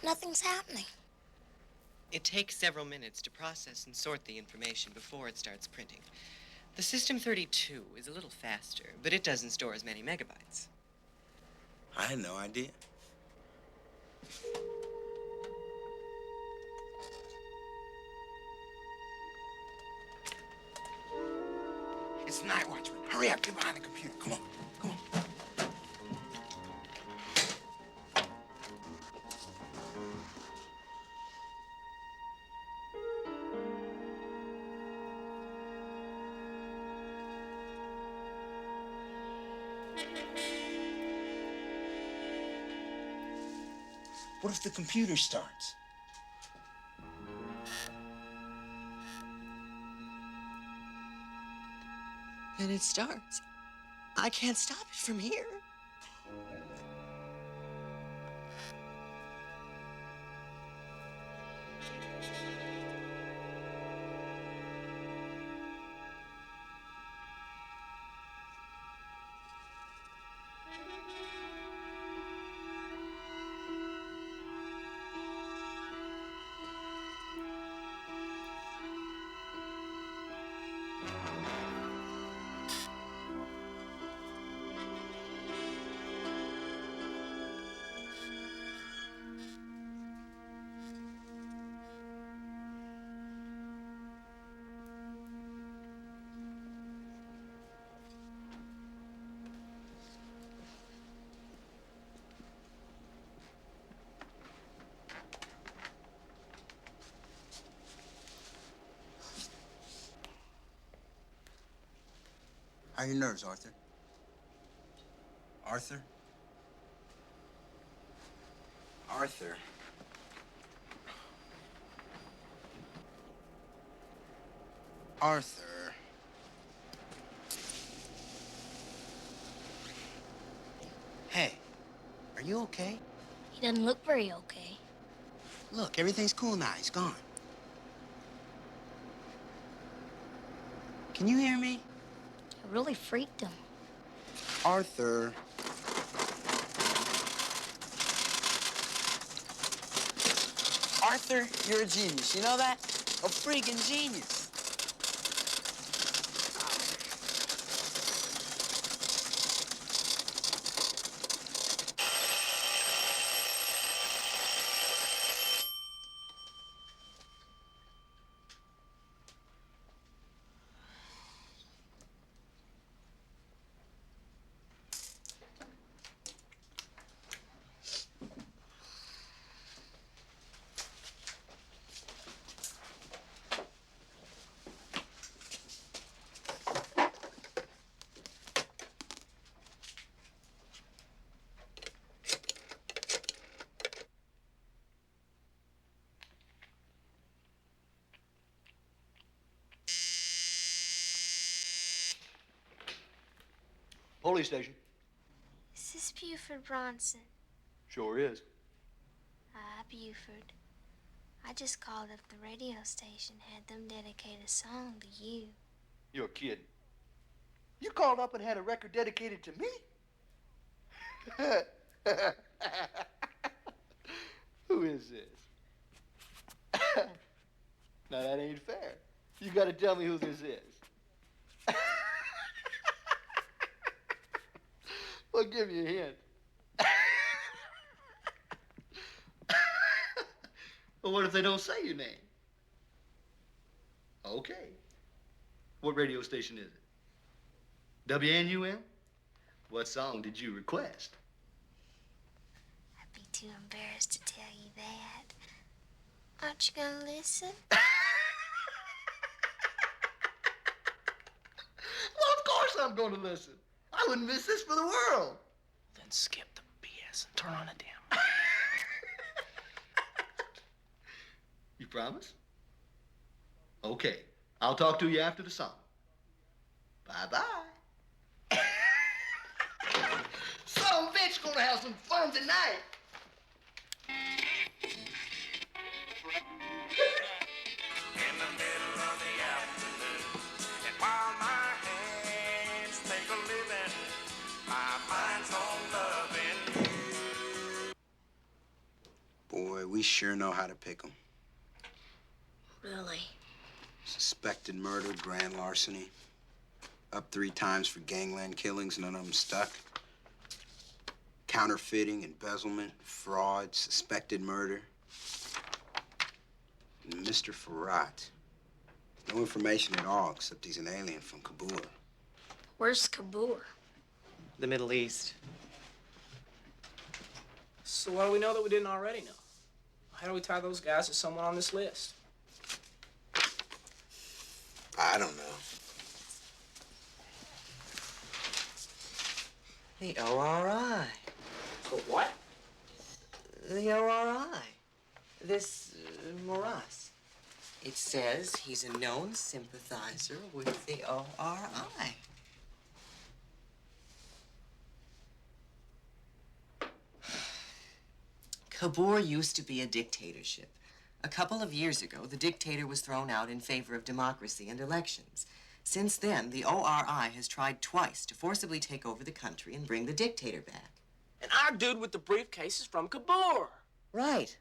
Nothing's happening. It takes several minutes to process and sort the information before it starts printing. The System 32 is a little faster, but it doesn't store as many megabytes. I had no idea. It's the night watchman. Hurry up, get behind the computer. Come on, come on. What if the computer starts? And it starts. I can't stop it from here. How are your nerves, Arthur? Arthur? Arthur? Arthur? Hey, are you okay? He doesn't look very okay. Look, everything's cool now. He's gone. Can you hear me? I really freaked him. Arthur. Arthur, you're a genius. You know that? A freaking genius. Police station. Is this Buford Bronson? Sure is. Buford. I just called if the radio station had them dedicate a song to you. You're kidding. You called up and had a record dedicated to me? Who is this? Now, that ain't fair. You gotta tell me who this is. Well, give me a hint. Well, what if they don't say your name? Okay. What radio station is it? WNUM? What song did you request? I'd be too embarrassed to tell you that. Aren't you gonna listen? Well, of course I'm going to listen. I wouldn't miss this for the world. Then skip the BS and turn on the damn. You promise? Okay. I'll talk to you after the song. Bye-bye. Some bitch gonna have some fun tonight. In the middle of the afternoon, and while my hands make a living, my mind's on loving you. Boy, we sure know how to pick 'em. Really? Suspected murder, grand larceny. Up 3 times for gangland killings, none of them stuck. Counterfeiting, embezzlement, fraud, suspected murder. And Mr. Farrat. No information at all, except he's an alien from Kabul. Where's Kabul? The Middle East. So what do we know that we didn't already know? How do we tie those guys to someone on this list? I don't know. The ORI. The what? The ORI. This Moras. It says he's a known sympathizer with the ORI. Kabul used to be a dictatorship. A couple of years ago, the dictator was thrown out in favor of democracy and elections. Since then, the ORI has tried twice to forcibly take over the country and bring the dictator back. And our dude with the briefcase is from Kabul. Right.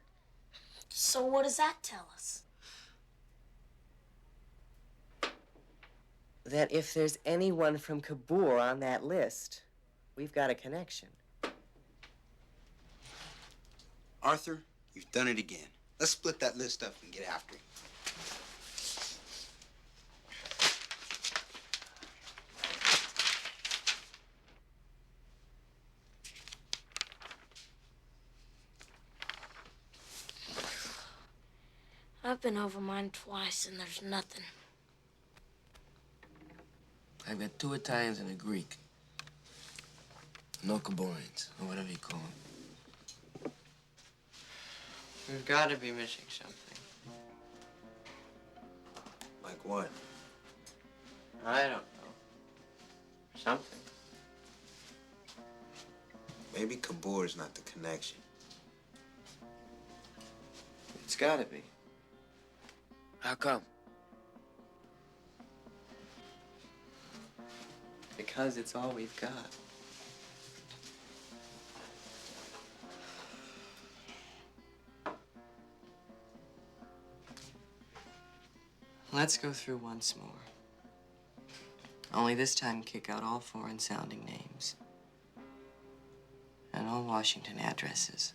So what does that tell us? That if there's anyone from Kabul on that list, we've got a connection. Arthur, you've done it again. Let's split that list up and get after it. I've been over mine twice and there's nothing. I've got 2 Italians and a Greek. No Kaborians, or whatever you call them. We've got to be missing something. Like what? I don't know. Something. Maybe Kabul is not the connection. It's got to be. How come? Because it's all we've got. Let's go through once more. Only this time kick out all foreign-sounding names. And all Washington addresses.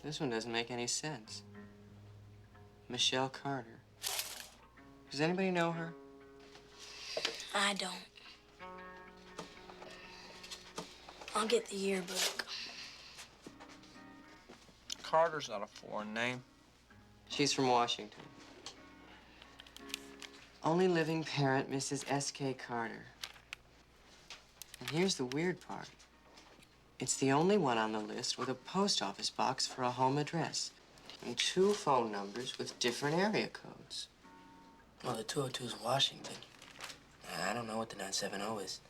This one doesn't make any sense. Michelle Carter. Does anybody know her? I don't. I'll get the yearbook. Carter's not a foreign name. She's from Washington. Only living parent, Mrs. S.K. Carter. And here's the weird part. It's the only one on the list with a post office box for a home address and 2 phone numbers with different area codes. Well, the 202 is Washington. I don't know what the 970 is.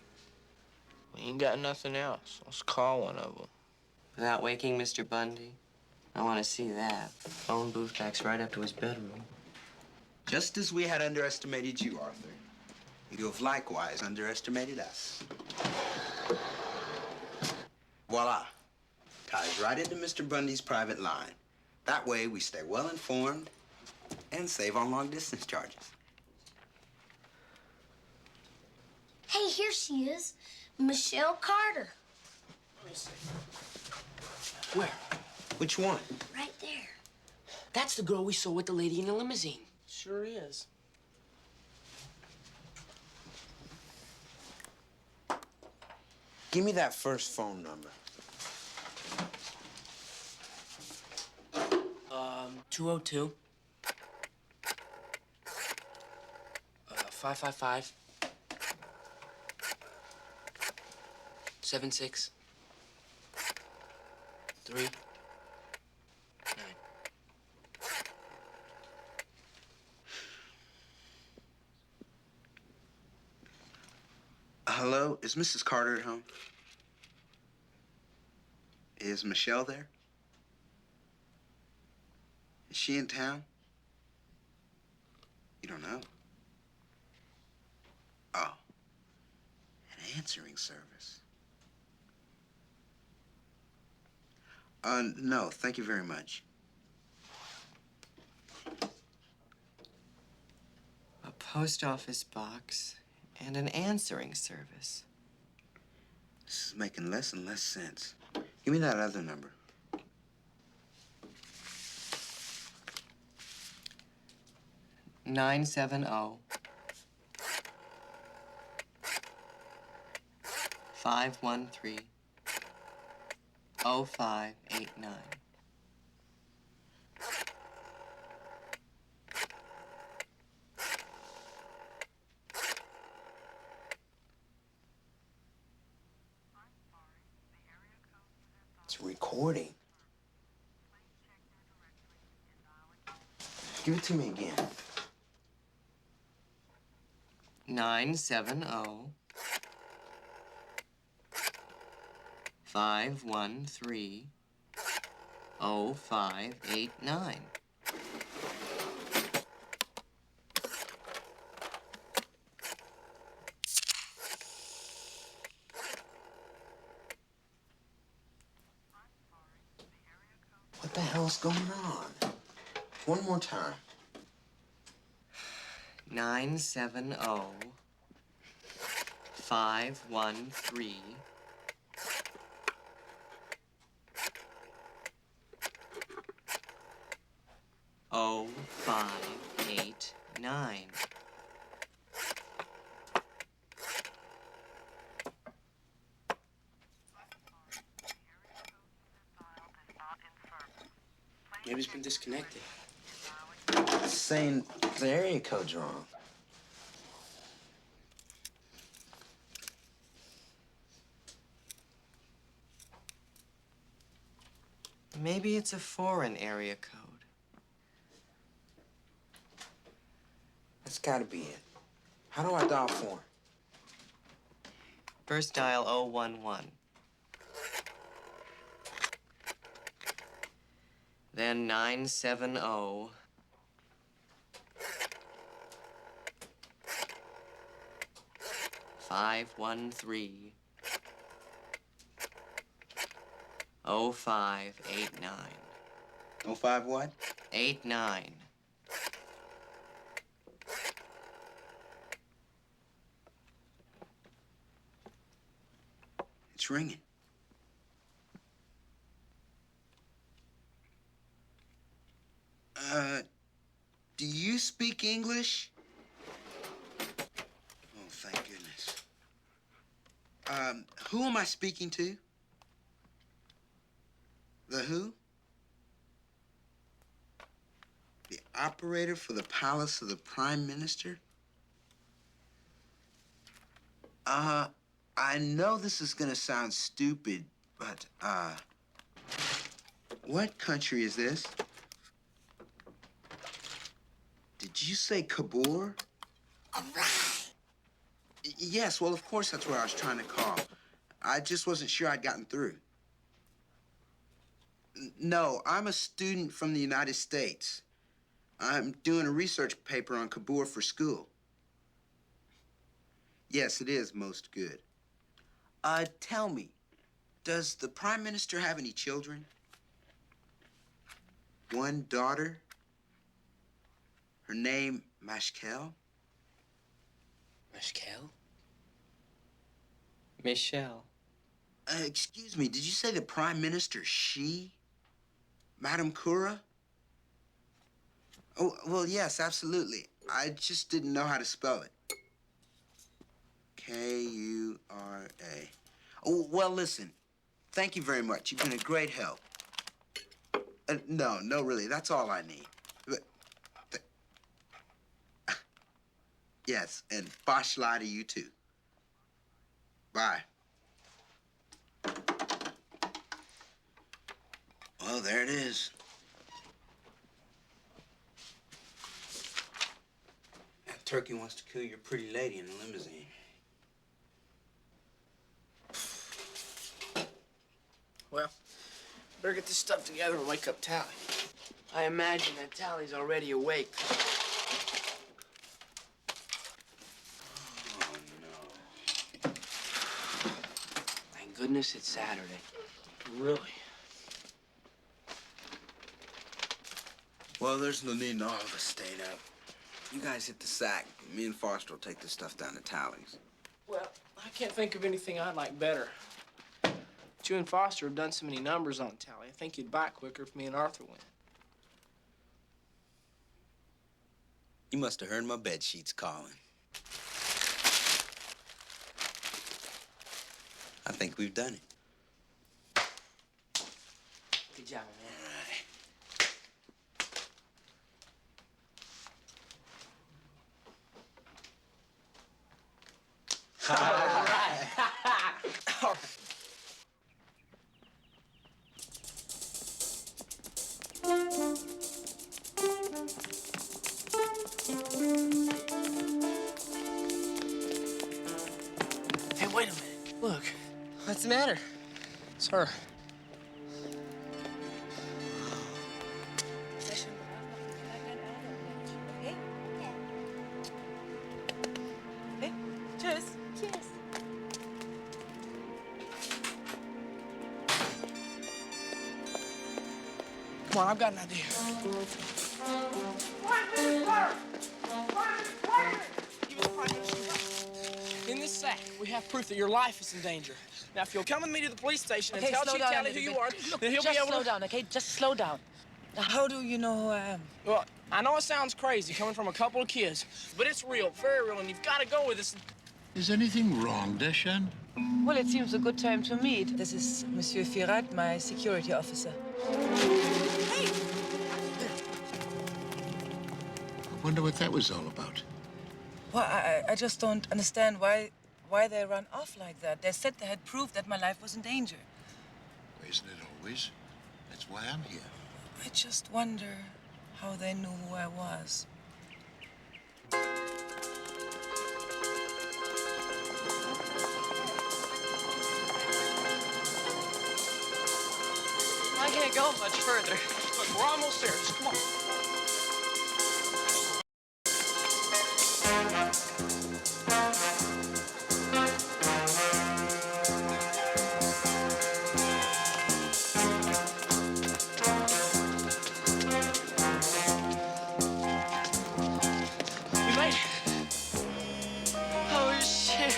We ain't got nothing else. Let's call one of them. Without waking Mr. Bundy? I want to see that. Phone booth backs right up to his bedroom. Just as we had underestimated you, Arthur, you have likewise underestimated us. Voila. Ties right into Mr. Bundy's private line. That way, we stay well informed and save on long-distance charges. Hey, here she is. Michelle Carter. Let me see. Where? Which one? Right there. That's the girl we saw with the lady in the limousine. Sure is. Give me that first phone number. 202. 555. 76. 3. 9. Hello, is Mrs. Carter at home? Is Michelle there? Is she in town? You don't know? Oh, an answering service. No, thank you very much. A post office box and an answering service. This is making less and less sense. Give me that other number. 970 513 0589. It's recording. Give it to me again. 970 513 0589. What the hell's going on? One more time. 970 513 0589. Maybe it's been disconnected. It's saying the area code's wrong. Maybe it's a foreign area code. That's gotta be it. How do I dial 4? First dial 011. Then 970 513 0589. 05 what? 89. It's ringing. Do you speak English? Oh, thank goodness. Who am I speaking to? The who? The operator for the palace of the Prime Minister? I know this is gonna sound stupid, but, what country is this? Did you say Kabul? All right. Yes, well, of course that's where I was trying to call. I just wasn't sure I'd gotten through. No, I'm a student from the United States. I'm doing a research paper on Kabul for school. Yes, it is most good. Tell me, does the Prime Minister have any children? One daughter? Her name, Mashkel? Mashkel? Michelle. Excuse me, did you say the Prime Minister, she? Madame Kura? Oh, well, yes, absolutely. I just didn't know how to spell it. K-U-R-A. Oh, well, listen. Thank you very much. You've been a great help. No, really, that's all I need. But, yes, and Bashla to you, too. Bye. Well, there it is. That turkey wants to kill your pretty lady in a limousine. Well, better get this stuff together and wake up Tally. I imagine that Tally's already awake. Oh, no. Thank goodness it's Saturday. Really? Well, there's no need in all of us staying up. You guys hit the sack. Me and Foster will take this stuff down to Tally's. Well, I can't think of anything I'd like better. But you and Foster have done so many numbers on Tally. I think you'd buy quicker if me and Arthur went. You must have heard my bed sheets calling. I think we've done it. Good job, man. All right. All right. Hey, wait a minute. Look. What's the matter? It's her. Tschüss. Cheers. Come on, I've got an idea. In this sack, we have proof that your life is in danger. Now, if you'll come with me to the police station and tell Chief Tally who you are, then he'll be able to... Slow down, okay? Just slow down. How do you know who I am? Well, I know it sounds crazy coming from a couple of kids, but it's real, very real, and you've got to go with us. Is anything wrong, Deschan? Well, it seems a good time to meet. This is Monsieur Firat, my security officer. Hey! I wonder what that was all about. Well, I just don't understand why they run off like that. They said they had proof that my life was in danger. Isn't it always? That's why I'm here. I just wonder how they knew who I was. I can't go much further. Look, we're almost there. Just come on. We made it. Oh, shit.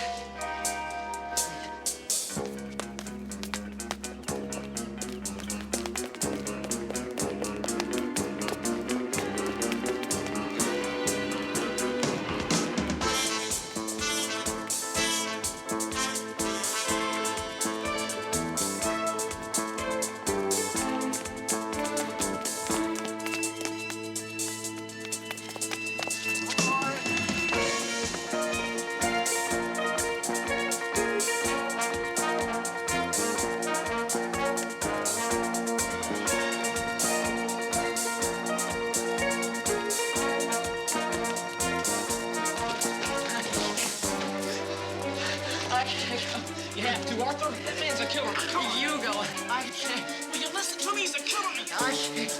You have to, Arthur. That man's a killer. Come on. You go. I can't. Will you listen to me? He's a killer. I can't.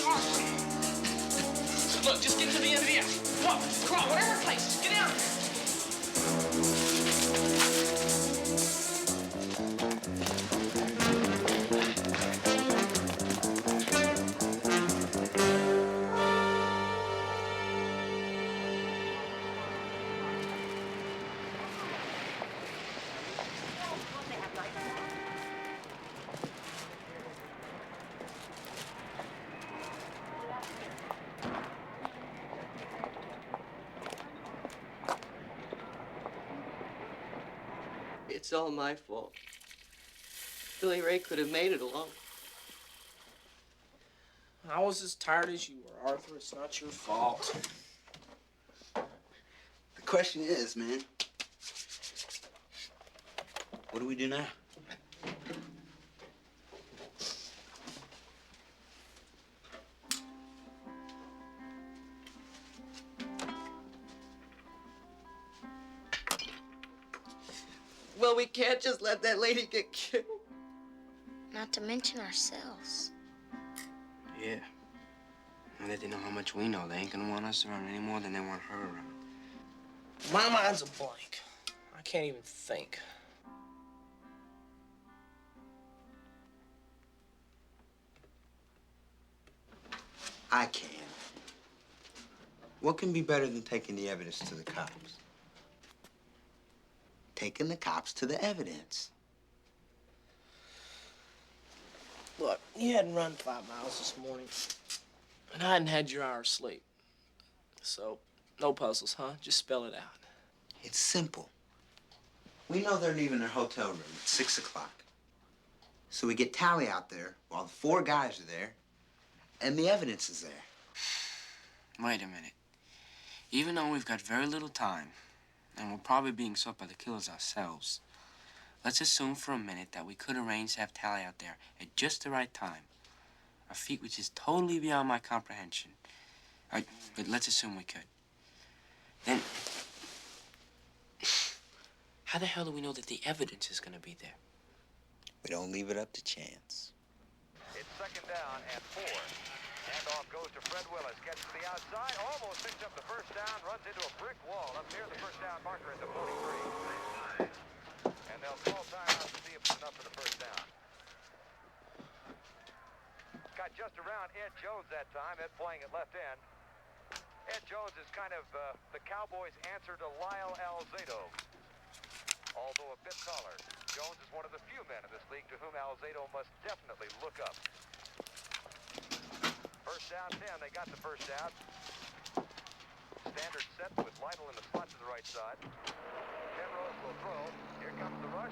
Arthur. Look, just get to the end of the alley. Walk, crawl, whatever it takes. Just get down. It's all my fault. Billy Ray could have made it alone. I was as tired as you were, Arthur. It's not your fault. The question is, man, what do we do now? Well, we can't just let that lady get killed. Not to mention ourselves. Yeah. Now that they know how much we know, they ain't gonna want us around any more than they want her around. My mind's a blank. I can't even think. I can. What can be better than taking the evidence to the cops? Taking the cops to the evidence. Look, you hadn't run 5 miles this morning, and I hadn't had your hour's sleep. So, no puzzles, huh? Just spell it out. It's simple. We know they're leaving their hotel room at 6 o'clock. So we get Tally out there while the 4 guys are there, and the evidence is there. Wait a minute. Even though we've got very little time, and we're probably being sought by the killers ourselves, let's assume for a minute that we could arrange to have Tally out there at just the right time. A feat which is totally beyond my comprehension. But let's assume we could. Then, how the hell do we know that the evidence is gonna be there? We don't leave it up to chance. It's second down and 4. Handoff goes to Fred Willis. Gets to the outside. Almost picks up the first down. Runs into a brick wall up near the first down marker at the 43. And they'll call timeout to see if it's enough for the first down. Got just around Ed Jones that time. Ed playing at left end. Ed Jones is kind of the Cowboys' answer to Lyle Alzado. Although a bit taller, Jones is one of the few men in this league to whom Alzado must definitely look up. First down 10, they got the first down. Standard set with Lytle in the slot to the right side. Penrose will throw. Here comes the rush.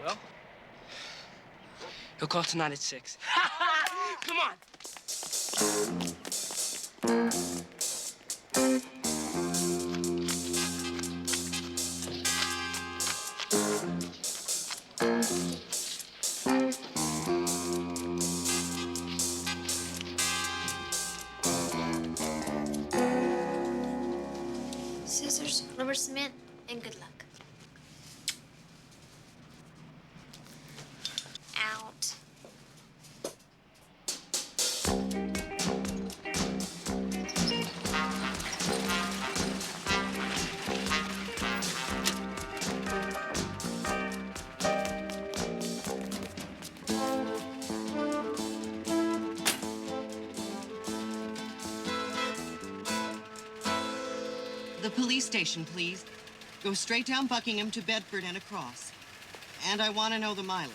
Well, he'll call tonight at 6. Come on! Scissors, rubber cement, and good luck. Out. The police station, please. Go straight down Buckingham to Bedford and across. And I want to know the mileage.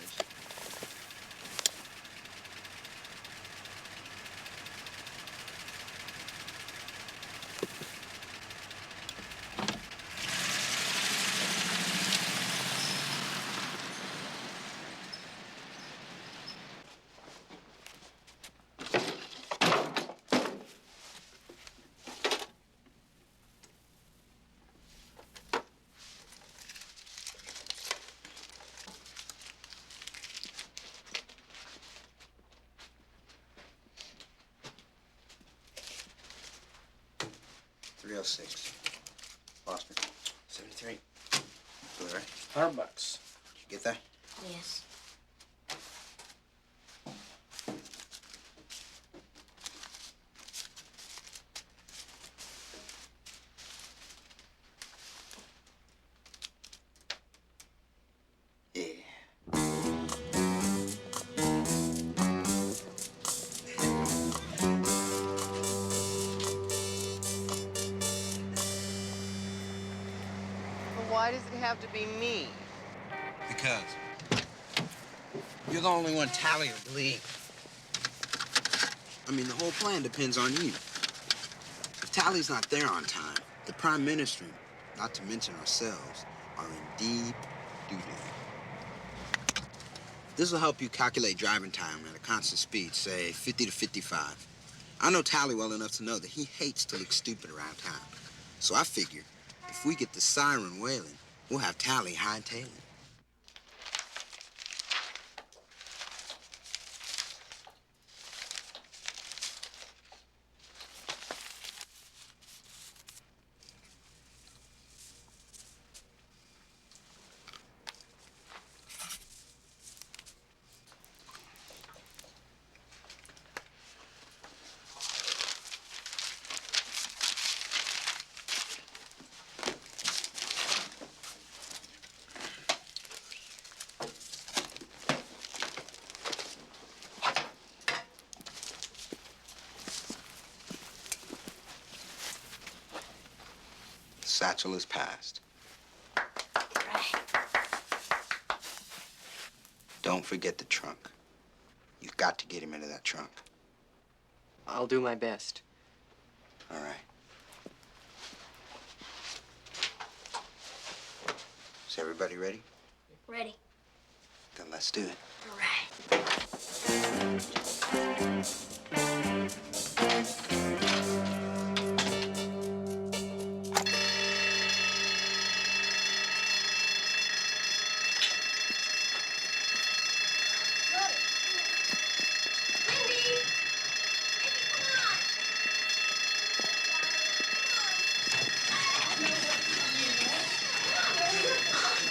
306. Foster. 73. Blu-ray. $100. Did you get that? Yes. Why does it have to be me? Because you're the only one Tally will believe. I mean, the whole plan depends on you. If Tally's not there on time, the Prime Minister, not to mention ourselves, are in deep doo-doo. This will help you calculate driving time at a constant speed, say 50 to 55. I know Tally well enough to know that he hates to look stupid around town. So I figure if we get the siren wailing, we'll have Tally hightailing. Satchel is passed. Don't forget the trunk. You've got to get him into that trunk. I'll do my best. All right. Is everybody ready? Ready. Then let's do it. All right.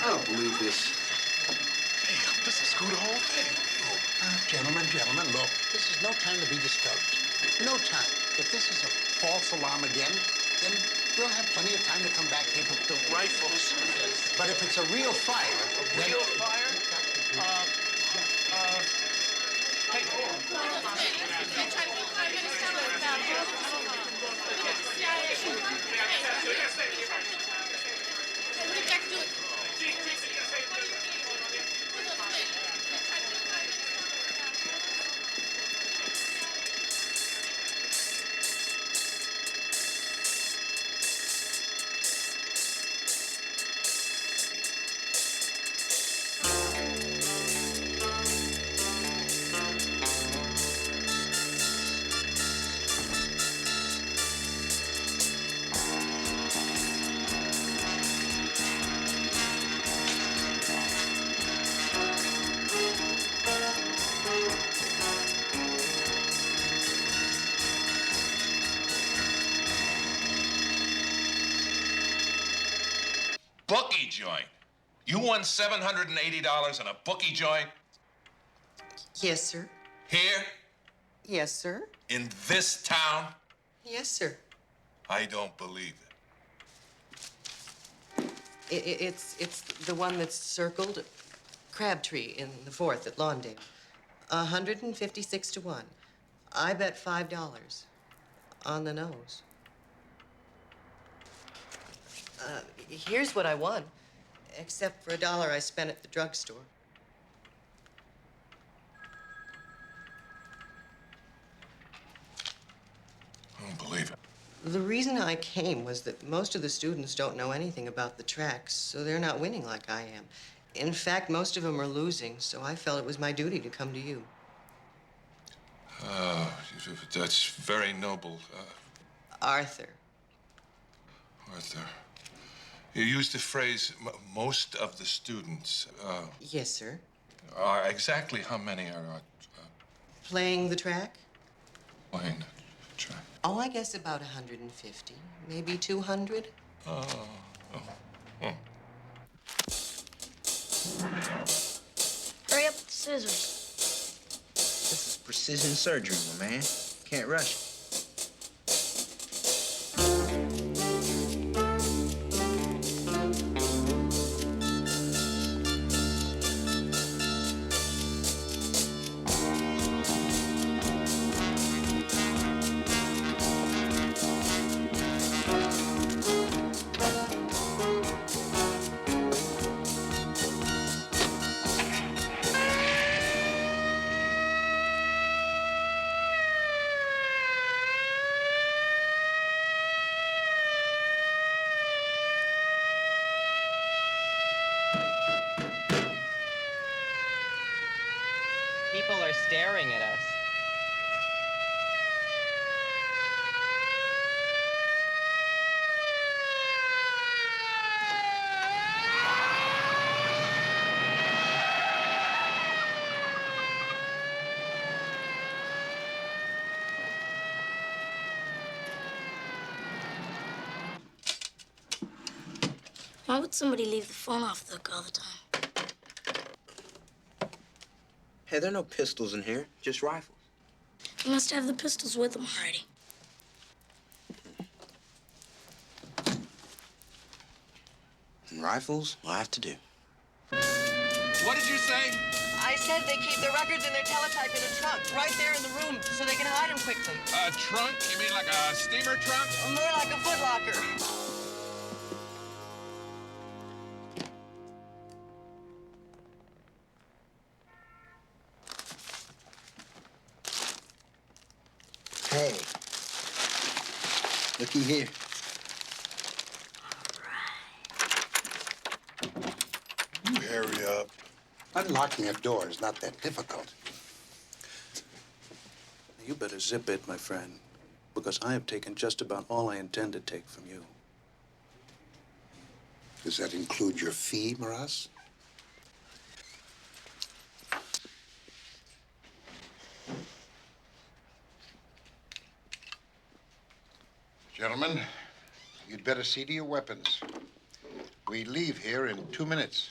I don't believe this. Damn, this is screw the whole thing. Gentlemen, look. This is no time to be discouraged. No time. If this is a false alarm again, then we'll have plenty of time to come back here with the rifles. But if it's a real fire, then... Real fire? Bookie joint. You won $780 in a bookie joint? Yes, sir. Here? Yes, sir. In this town? Yes, sir. I don't believe it. It's the one that's circled Crabtree in the 4th at Lawndale. 156 to 1. I bet $5 on the nose. Here's what I won, except for $1 I spent at the drugstore. I don't believe it. The reason I came was that most of the students don't know anything about the tracks, so they're not winning like I am. In fact, most of them are losing, so I felt it was my duty to come to you. That's very noble. Arthur. Arthur. You used the phrase, most of the students. Yes, sir. Are exactly how many are Playing the track? playing the track? Oh, I guess about 150, maybe 200. Hurry up with the scissors. This is precision surgery, my man. Can't rush it. People are staring at us. Why would somebody leave the phone off the hook all the time? Hey, there are no pistols in here, just rifles. They must have the pistols with them already. And rifles will have to do. What did you say? I said they keep their records and their teletype in a trunk, right there in the room, so they can hide them quickly. A trunk? You mean like a steamer trunk? Or more like a footlocker. Hey, looky here. You hurry up. Unlocking a door is not that difficult. You better zip it, my friend, because I have taken just about all I intend to take from you. Does that include your fee, Maras? Gentlemen, you'd better see to your weapons. We leave here in 2 minutes.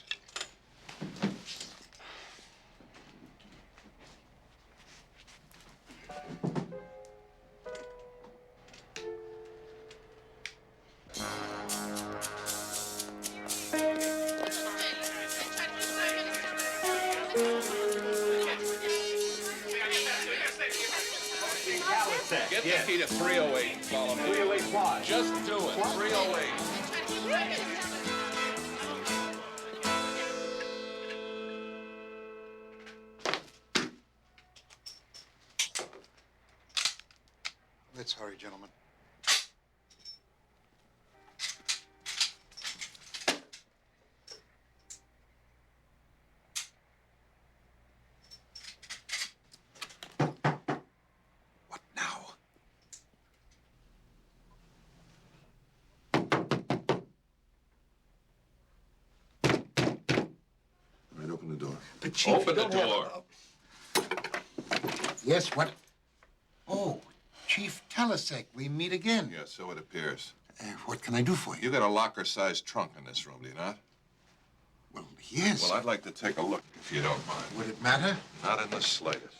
Get the key to 308 and follow me. 308 what? Just do it. 308. Let's hurry, gentlemen. What now? All right, open the door. But Chief, Open the door. Yes, what? Oh, Chief Telisek, we meet again. Yeah, so it appears. What can I do for you? You got a locker-sized trunk in this room, do you not? Well, yes. Well, I'd like to take a look, if you don't mind. Would it matter? Not in the slightest.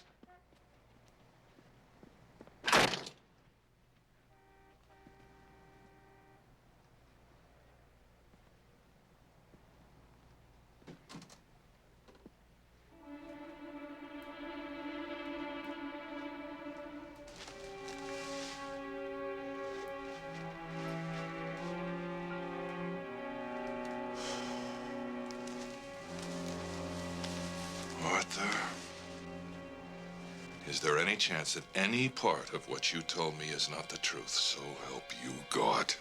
Arthur, is there any chance that any part of what you told me is not the truth? So help you God.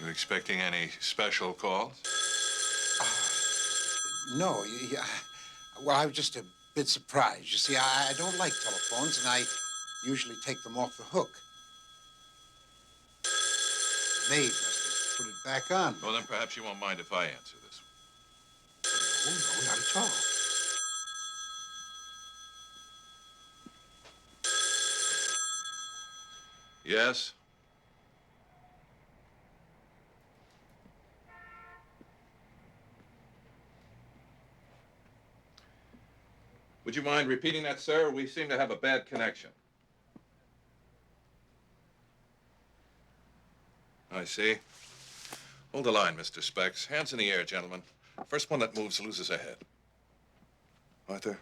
You expecting any special calls? No, well, I was just a bit surprised. You see, I don't like telephones, and I usually take them off the hook. The maid must have put it back on. Well, then perhaps you won't mind if I answer this one. Oh, no, not at all. Yes? Would you mind repeating that, sir? We seem to have a bad connection. I see. Hold the line, Mr. Specs. Hands in the air, gentlemen. First one that moves loses a head. Arthur,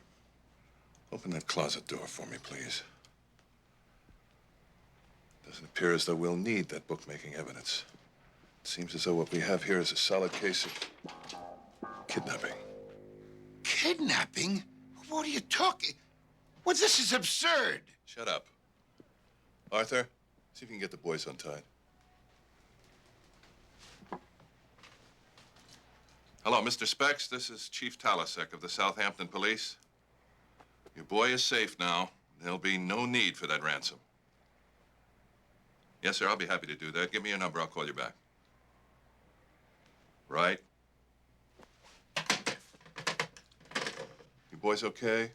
open that closet door for me, please. Doesn't appear as though we'll need that bookmaking evidence. It seems as though what we have here is a solid case of kidnapping. Kidnapping? What are you talking? Well, this is absurd. Shut up. Arthur, see if you can get the boys untied. Hello, Mr. Specs. This is Chief Talasek of the Southampton Police. Your boy is safe now. There'll be no need for that ransom. Yes, sir, I'll be happy to do that. Give me your number. I'll call you back. Right. You boys okay?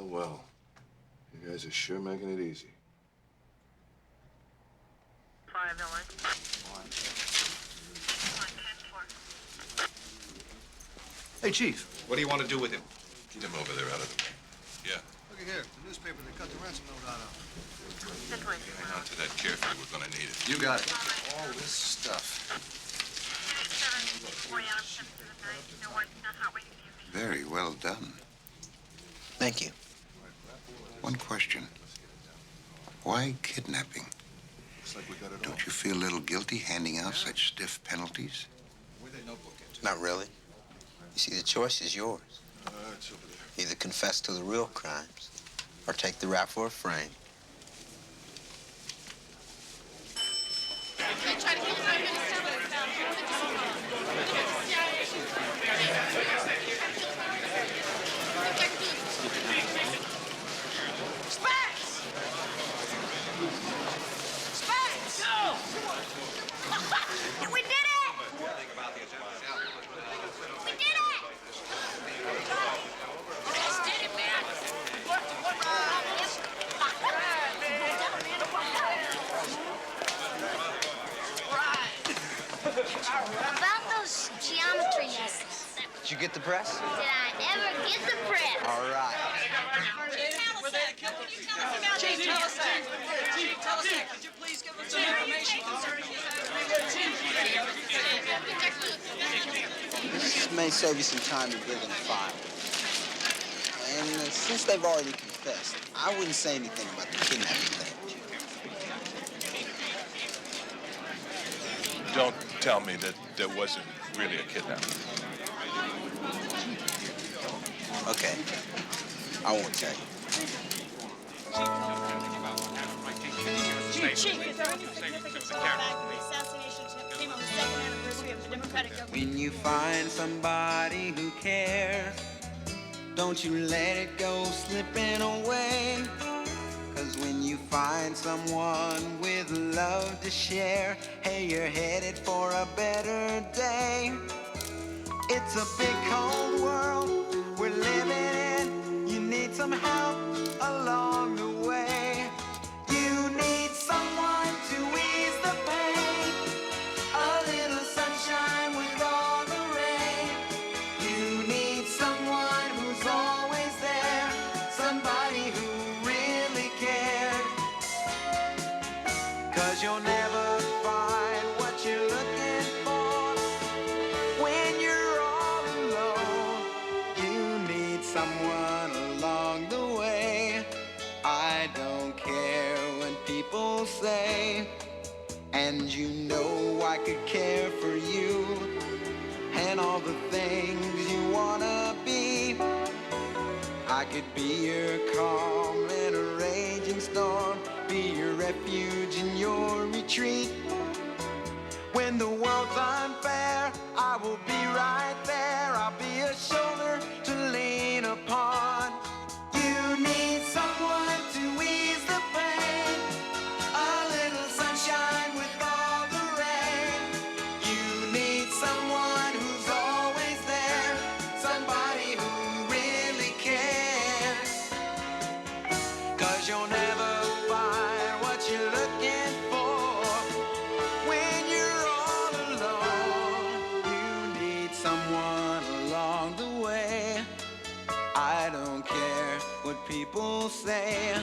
Well. You guys are sure making it easy. Hey, Chief, what do you want to do with him? Get him over there out of the way. Yeah. Look at here, the newspaper they cut the ransom note out of. Hang on to that carefully. We're gonna need it. You got it. All this stuff. Very well done. Thank you. One question. Why kidnapping? Don't you feel a little guilty handing out such stiff penalties? Not really. You see, the choice is yours. It's over there. Either confess to the real crimes or take the rap for a frame. We did it! We did it! Just did it, man. About those geometry lessons. Did you get the press? Did I ever get the press? All right. Chief Talasek, could you please give us some information concerning This may save you some time in building a file. And since they've already confessed, I wouldn't say anything about the kidnapping thing. Don't tell me that there wasn't really a kidnapping. Okay. I won't tell you. Chief, is there any significance to the fact that the assassination attempt came on the second anniversary of the Democratic government? When you find somebody who cares, don't you let it go slipping away. 'Cause when you find someone with love to share, hey, you're headed for a better day. It's a big cold world we're living in. You need some help along the way. You need someone to ease the pain. A little sunshine with all the rain. You need someone who's always there. Somebody who really cared. 'Cause you'll never find what you're looking for when you're all alone. You need someone along the way. I don't care when people say, and you know I could care for you and all the things you wanna be. I could be your calm in a raging storm, be your refuge in your retreat. When the world's unfair, I will be right there. I'll be a shoulder to lean upon. You need someone to ease the pain, a little sunshine with all the rain. You need someone who's always there, somebody who really cares. 'Cause you'll never find what you're looking for when you're all alone. You need someone along the way. I don't care what people say.